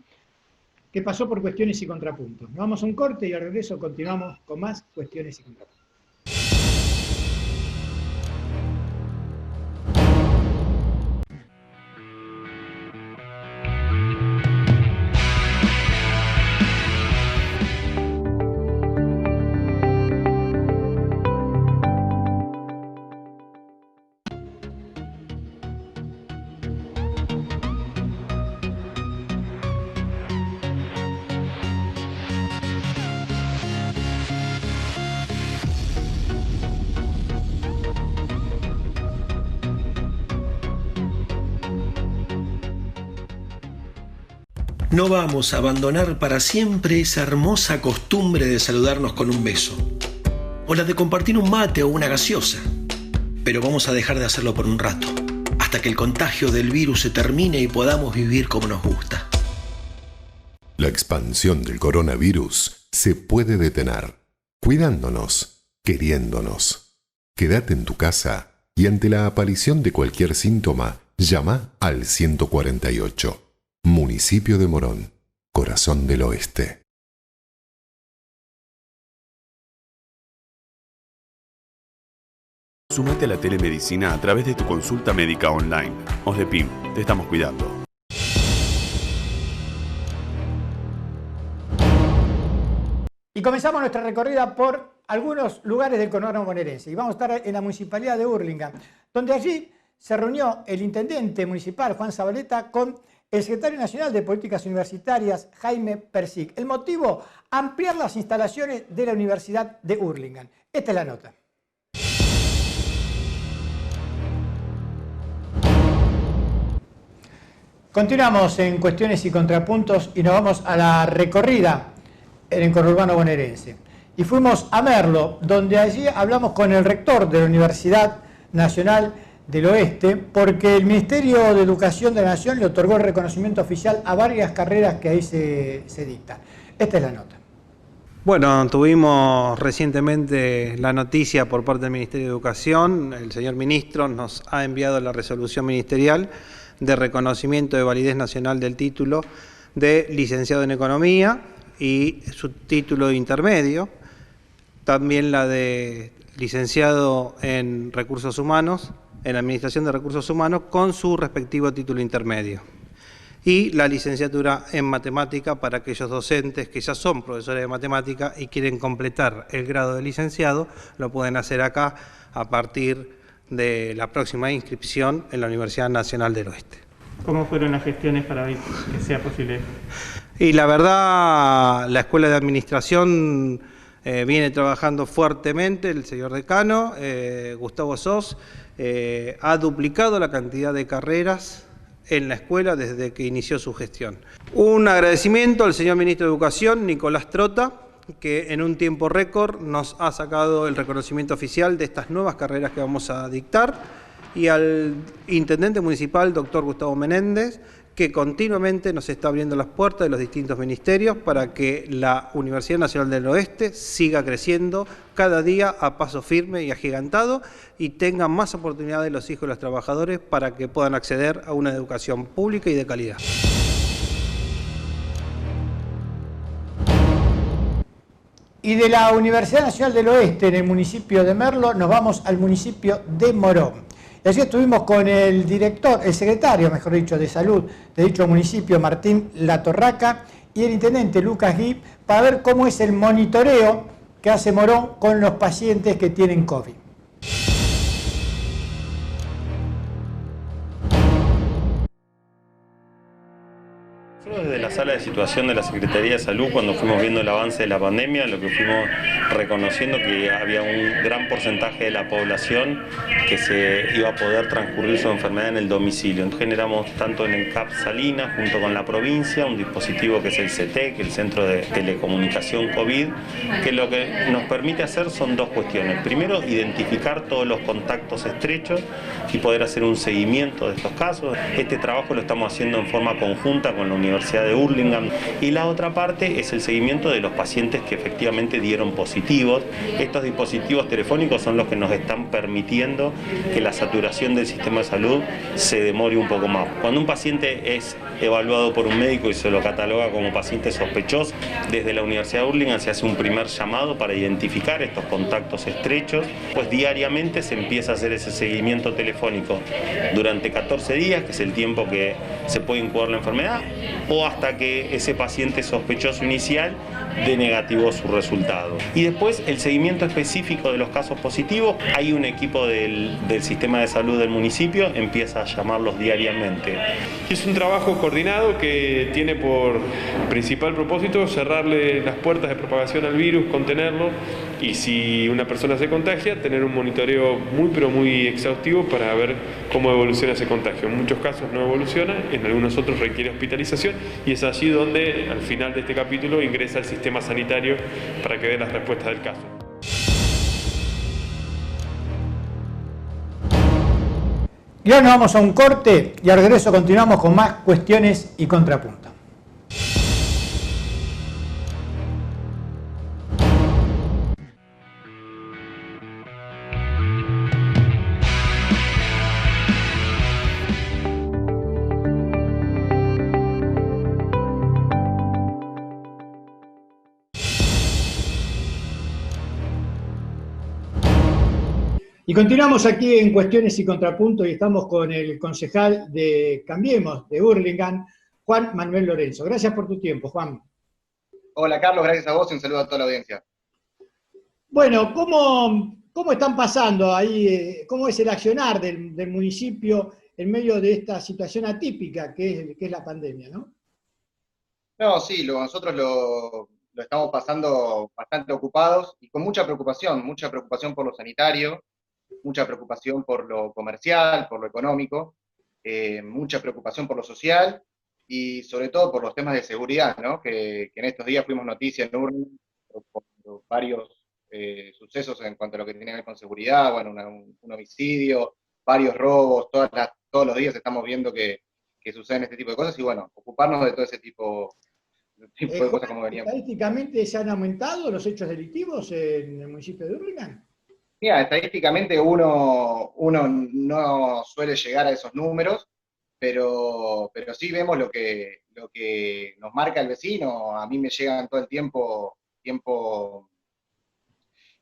que pasó por Cuestiones y Contrapuntos. Nos vamos a un corte y al regreso continuamos con más Cuestiones y Contrapuntos. No vamos a abandonar para siempre esa hermosa costumbre de saludarnos con un beso, o la de compartir un mate o una gaseosa, pero vamos a dejar de hacerlo por un rato, hasta que el contagio del virus se termine y podamos vivir como nos gusta. La expansión del coronavirus se puede detener, cuidándonos, queriéndonos. Quédate en tu casa y ante la aparición de cualquier síntoma, llama al 148. Municipio de Morón, Corazón del Oeste. Sumate a la telemedicina a través de tu consulta médica online. OSDEPIM, te estamos cuidando. Y comenzamos nuestra recorrida por algunos lugares del conurbano bonaerense. Y vamos a estar en la municipalidad de Hurlingham, donde allí se reunió el intendente municipal, Juan Zabaleta, con el secretario nacional de Políticas Universitarias, Jaime Persic. El motivo, ampliar las instalaciones de la Universidad de Hurlingham. Esta es la nota. Continuamos en Cuestiones y Contrapuntos y nos vamos a la recorrida en el conurbano bonaerense. Y fuimos a Merlo, donde allí hablamos con el rector de la Universidad Nacional del Oeste, porque el Ministerio de Educación de la Nación le otorgó el reconocimiento oficial a varias carreras que ahí se dictan. Esta es la nota. Bueno, tuvimos recientemente la noticia por parte del Ministerio de Educación. El señor ministro nos ha enviado la resolución ministerial de reconocimiento de validez nacional del título de licenciado en Economía y su título intermedio. también la de licenciado en Recursos Humanos, en Administración de Recursos Humanos, con su respectivo título intermedio. Y la licenciatura en Matemática para aquellos docentes que ya son profesores de Matemática y quieren completar el grado de licenciado, lo pueden hacer acá a partir de la próxima inscripción en la Universidad Nacional del Oeste. ¿Cómo fueron las gestiones para que sea posible? Y la verdad, la Escuela de Administración viene trabajando fuertemente, el señor decano, Gustavo Sos, ha duplicado la cantidad de carreras en la escuela desde que inició su gestión. Un agradecimiento al señor ministro de Educación, Nicolás Trota, que en un tiempo récord nos ha sacado el reconocimiento oficial de estas nuevas carreras que vamos a dictar, y al intendente municipal, doctor Gustavo Menéndez, que continuamente nos está abriendo las puertas de los distintos ministerios para que la Universidad Nacional del Oeste siga creciendo cada día a paso firme y agigantado y tenga más oportunidades los hijos de los trabajadores para que puedan acceder a una educación pública y de calidad. Y de la Universidad Nacional del Oeste, en el municipio de Merlo, nos vamos al municipio de Morón. Y así estuvimos con el secretario, mejor dicho, de salud de dicho municipio, Martín Latorraca, y el intendente Lucas Gui, para ver cómo es el monitoreo que hace Morón con los pacientes que tienen COVID. Desde la sala de situación de la Secretaría de Salud, cuando fuimos viendo el avance de la pandemia, lo que fuimos reconociendo que había un gran porcentaje de la población que se iba a poder transcurrir su enfermedad en el domicilio. Entonces generamos tanto en el CAP Salinas, junto con la provincia, un dispositivo que es el CT, que es el Centro de Telecomunicación COVID, que lo que nos permite hacer son dos cuestiones. Primero, identificar todos los contactos estrechos y poder hacer un seguimiento de estos casos. Este trabajo lo estamos haciendo en forma conjunta con la Universidad de Hurlingham, y la otra parte es el seguimiento de los pacientes que efectivamente dieron positivos. Estos dispositivos telefónicos son los que nos están permitiendo que la saturación del sistema de salud se demore un poco más. Cuando un paciente es evaluado por un médico y se lo cataloga como paciente sospechoso, desde la Universidad de Hurlingham se hace un primer llamado para identificar estos contactos estrechos, pues diariamente se empieza a hacer ese seguimiento telefónico durante 14 días, que es el tiempo que se puede incubar la enfermedad, o hasta que ese paciente sospechoso inicial dé negativo su resultado. Y después el seguimiento específico de los casos positivos, hay un equipo del sistema de salud del municipio, empieza a llamarlos diariamente. Es un trabajo coordinado que tiene por principal propósito cerrarle las puertas de propagación al virus, contenerlo, y si una persona se contagia, tener un monitoreo muy exhaustivo para ver cómo evoluciona ese contagio. En muchos casos no evoluciona, en algunos otros requiere hospitalización, y es allí donde al final de este capítulo ingresa el sistema sanitario para que dé las respuestas del caso. Y ahora nos vamos a un corte y al regreso continuamos con más cuestiones y contrapuntos. Y continuamos aquí en Cuestiones y Contrapuntos y estamos con el concejal de Cambiemos, de Hurlingham, Juan Manuel Lorenzo. Gracias por tu tiempo, Juan. Hola, Carlos, gracias a vos y un saludo a toda la audiencia. Bueno, ¿cómo están pasando ahí? ¿Cómo es el accionar del municipio en medio de esta situación atípica que es la pandemia, no? No, sí, nosotros lo estamos pasando bastante ocupados y con mucha preocupación por lo sanitario, mucha preocupación por lo comercial, por lo económico, mucha preocupación por lo social y sobre todo por los temas de seguridad, ¿no? Que en estos días fuimos noticia en Hurlingham por varios sucesos en cuanto a lo que tiene que ver con seguridad, bueno, un homicidio, varios robos, todos los días estamos viendo que suceden este tipo de cosas y bueno, ocuparnos de todo ese tipo de cosas como veníamos. ¿Estadísticamente se han aumentado los hechos delictivos en el municipio de Hurlingham? Mira, estadísticamente uno no suele llegar a esos números, pero sí vemos lo que nos marca el vecino. A mí me llegan todo el tiempo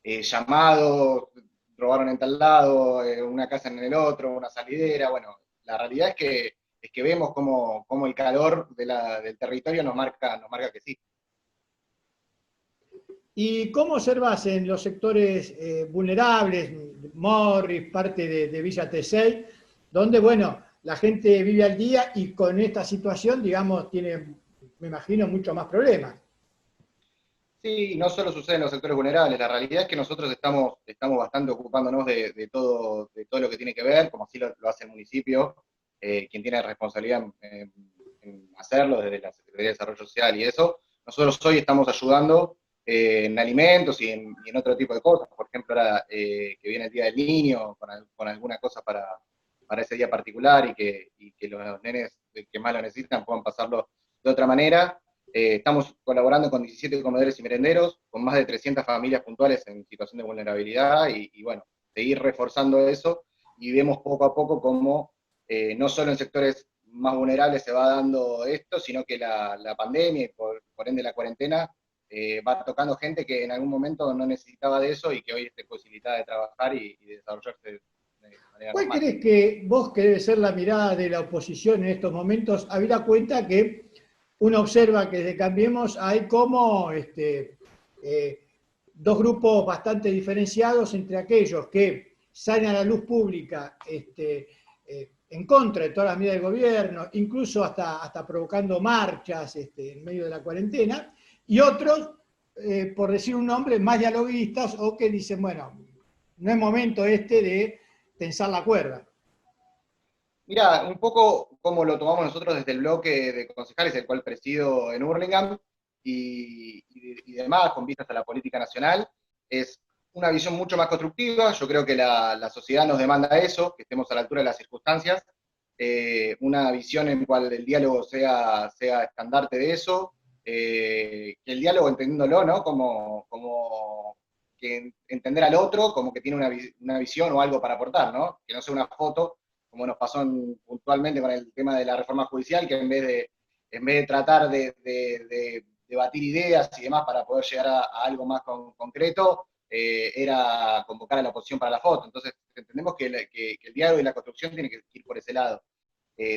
llamados, robaron en tal lado, una casa en el otro, una salidera. Bueno, la realidad es que vemos cómo el calor del territorio nos marca que sí. ¿Y cómo observas en los sectores vulnerables, Morris, parte de Villa Tesey, donde, bueno, la gente vive al día y con esta situación, digamos, tiene, me imagino, mucho más problemas? Sí, no solo sucede en los sectores vulnerables, la realidad es que nosotros estamos bastante ocupándonos de todo lo que tiene que ver, como así lo hace el municipio, quien tiene responsabilidad en hacerlo desde la Secretaría de Desarrollo Social y eso. Nosotros hoy estamos ayudando en alimentos y en otro tipo de cosas. Por ejemplo, ahora que viene el Día del Niño, con alguna cosa para ese día particular y que los nenes que más lo necesitan puedan pasarlo de otra manera. Estamos colaborando con 17 comedores y merenderos, con más de 300 familias puntuales en situación de vulnerabilidad y bueno, seguir reforzando eso y vemos poco a poco cómo no solo en sectores más vulnerables se va dando esto, sino que la pandemia y por ende la cuarentena va tocando gente que en algún momento no necesitaba de eso y que hoy esté posibilitada de trabajar y de desarrollarse de manera ¿Cuál normal. crees que vos, que debe ser la mirada de la oposición en estos momentos, habida cuenta que uno observa que desde Cambiemos hay como dos grupos bastante diferenciados entre aquellos que salen a la luz pública en contra de todas las medidas del gobierno, incluso hasta provocando marchas en medio de la cuarentena, y otros, por decir un nombre, más dialoguistas o que dicen, bueno, no es momento de tensar la cuerda? Mira, un poco como lo tomamos nosotros desde el bloque de concejales, el cual presido en Hurlingham, y demás, con vistas a la política nacional, es una visión mucho más constructiva. Yo creo que la sociedad nos demanda eso, que estemos a la altura de las circunstancias, una visión en la cual el diálogo sea estandarte de eso, que el diálogo entendiéndolo, ¿no? Como que entender al otro como que tiene una visión o algo para aportar, ¿no? Que no sea una foto, como nos pasó puntualmente con el tema de la reforma judicial, que en vez de tratar de debatir ideas y demás para poder llegar a algo más concreto, era convocar a la oposición para la foto. Entonces entendemos que el diálogo y la construcción tienen que ir por ese lado.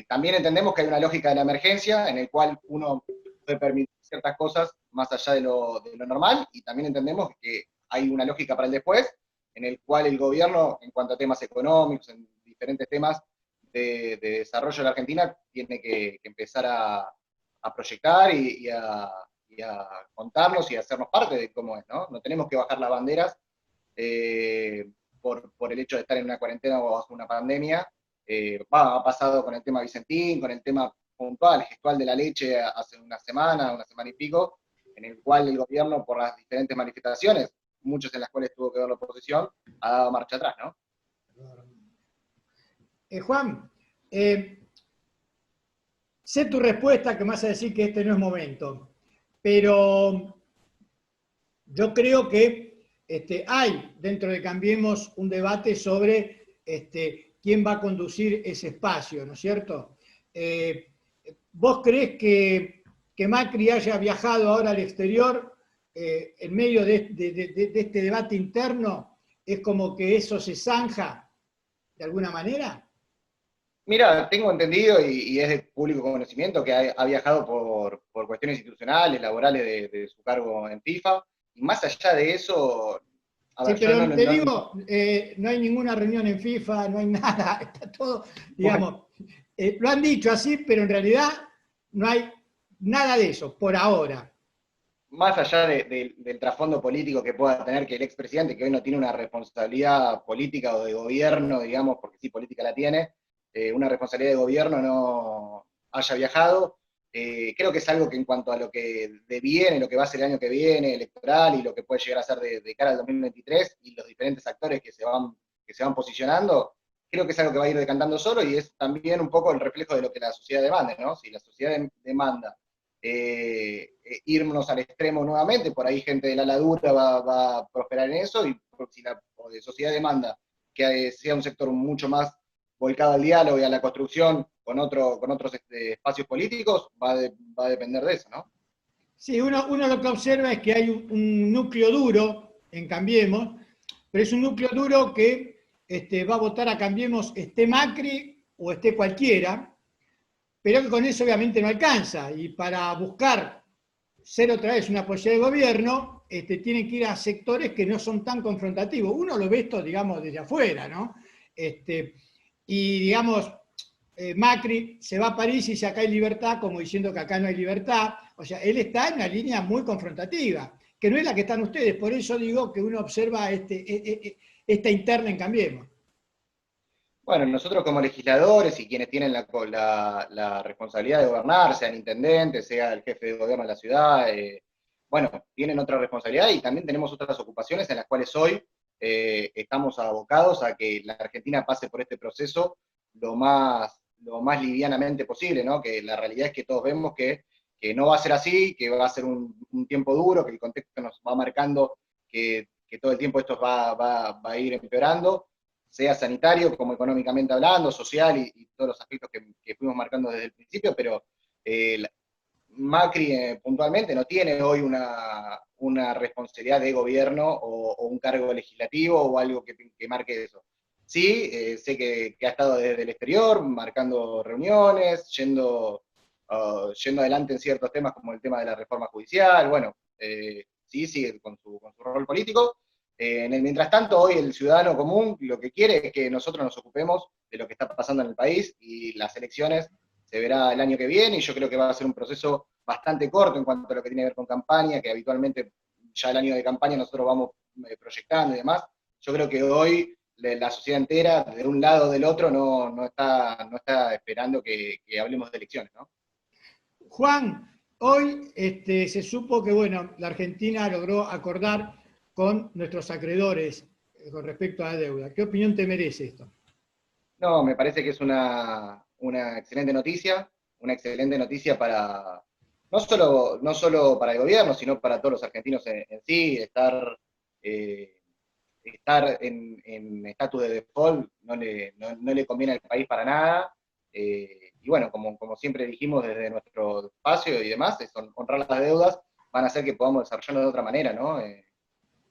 También entendemos que hay una lógica de la emergencia en el cual uno puede permitir ciertas cosas más allá de lo normal, y también entendemos que hay una lógica para el después, en el cual el gobierno, en cuanto a temas económicos, en diferentes temas de desarrollo de la Argentina, tiene que empezar a proyectar y a contarnos y a hacernos parte de cómo es, ¿no? No tenemos que bajar las banderas por el hecho de estar en una cuarentena o bajo una pandemia. Ha pasado con el tema Vicentín, con el tema puntual, gestual de la leche hace una semana y pico, en el cual el gobierno, por las diferentes manifestaciones, muchas en las cuales tuvo que ver la oposición, ha dado marcha atrás, ¿no? Juan, sé tu respuesta, que me vas a decir que este no es momento, pero yo creo que hay dentro de Cambiemos un debate sobre quién va a conducir ese espacio, ¿no es cierto? ¿Vos creés que Macri haya viajado ahora al exterior en medio de este debate interno? ¿Es como que eso se zanja de alguna manera? Mira, tengo entendido, y es de público conocimiento, que ha viajado por cuestiones institucionales, laborales de su cargo en FIFA, y más allá de eso... Sí, pero te digo, no hay ninguna reunión en FIFA, no hay nada, está todo, digamos, lo han dicho así, pero en realidad no hay nada de eso, por ahora. Más allá del trasfondo político que pueda tener que el expresidente, que hoy no tiene una responsabilidad política o de gobierno, digamos, porque sí, política la tiene, una responsabilidad de gobierno no haya viajado, creo que es algo que en cuanto a lo que deviene, lo que va a ser el año que viene, electoral, y lo que puede llegar a ser de cara al 2023, y los diferentes actores que se van posicionando, creo que es algo que va a ir decantando solo, y es también un poco el reflejo de lo que la sociedad demanda, ¿no? Si la sociedad demanda irnos al extremo nuevamente, por ahí gente de la ladura va a prosperar en eso, y si la sociedad demanda que sea un sector mucho más volcado al diálogo y a la construcción con otros espacios políticos, va a depender de eso, ¿no? Sí, uno lo que observa es que hay un núcleo duro en Cambiemos, pero es un núcleo duro que va a votar a Cambiemos, esté Macri o esté cualquiera, pero que con eso obviamente no alcanza, y para buscar ser otra vez una posibilidad de gobierno, tienen que ir a sectores que no son tan confrontativos. Uno lo ve esto, digamos, desde afuera, ¿no? Y, digamos, Macri se va a París y dice acá hay libertad, como diciendo que acá no hay libertad. O sea, él está en una línea muy confrontativa, que no es la que están ustedes. Por eso digo que uno observa esta interna en Cambiemos. Bueno, nosotros como legisladores y quienes tienen la responsabilidad de gobernar, sean intendentes, sea el jefe de gobierno de la ciudad, bueno, tienen otra responsabilidad y también tenemos otras ocupaciones en las cuales hoy estamos abocados a que la Argentina pase por este proceso lo más livianamente posible, ¿no? Que la realidad es que todos vemos que no va a ser así, que va a ser un tiempo duro, que el contexto nos va marcando que todo el tiempo esto va a ir empeorando, sea sanitario como económicamente hablando, social y todos los aspectos que fuimos marcando desde el principio, pero Macri puntualmente no tiene hoy una responsabilidad de gobierno o un cargo legislativo o algo que marque eso. Sí, sé que ha estado desde el exterior, marcando reuniones, yendo adelante en ciertos temas como el tema de la reforma judicial, bueno, sí, sigue con su rol político. Mientras tanto, hoy el ciudadano común lo que quiere es que nosotros nos ocupemos de lo que está pasando en el país, y las elecciones se verá el año que viene, y yo creo que va a ser un proceso bastante corto en cuanto a lo que tiene que ver con campaña, que habitualmente ya el año de campaña nosotros vamos proyectando y demás. Yo creo que hoy la sociedad entera, de un lado o del otro, no está esperando que hablemos de elecciones, ¿no? Juan, hoy se supo que, bueno, la Argentina logró acordar con nuestros acreedores con respecto a la deuda. ¿Qué opinión te merece esto? No, me parece que es una excelente noticia para, no solo para el gobierno, sino para todos los argentinos en sí. Estar en estatus de default no le conviene al país para nada, y bueno, como siempre dijimos desde nuestro espacio y demás, honrar las deudas van a hacer que podamos desarrollarnos de otra manera, ¿no?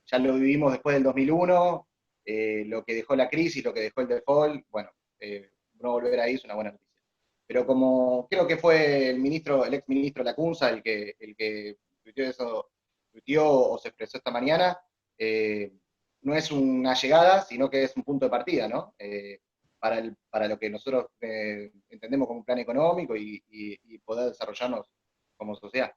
Ya lo vivimos después del 2001, lo que dejó la crisis, lo que dejó el default, bueno, no volver ahí es una buena noticia. Pero como creo que fue el ex ministro Lacunza el que tuiteó o se expresó esta mañana, no es una llegada, sino que es un punto de partida, ¿no? Para lo que nosotros entendemos como un plan económico y poder desarrollarnos como sociedad.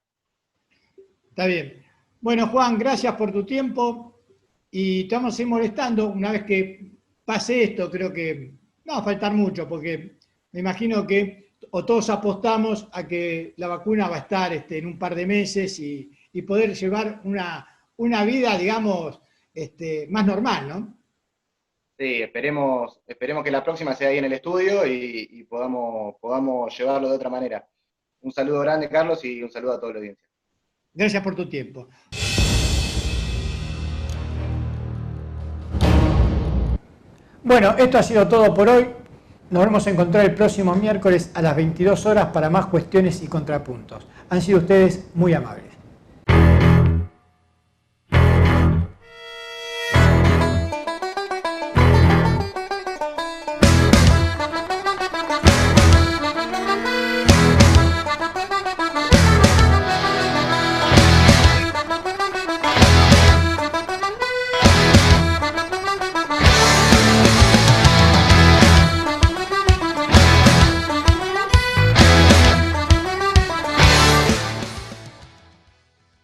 Está bien. Bueno, Juan, gracias por tu tiempo, y te vamos a ir molestando una vez que pase esto. Creo que no va a faltar mucho, porque me imagino que todos apostamos a que la vacuna va a estar en un par de meses y poder llevar una vida, digamos, más normal, ¿no? Sí, esperemos que la próxima sea ahí en el estudio y podamos llevarlo de otra manera. Un saludo grande, Carlos, y un saludo a toda la audiencia. Gracias por tu tiempo. Bueno, esto ha sido todo por hoy. Nos vamos a encontrar el próximo miércoles a las 22 horas para más cuestiones y contrapuntos. Han sido ustedes muy amables.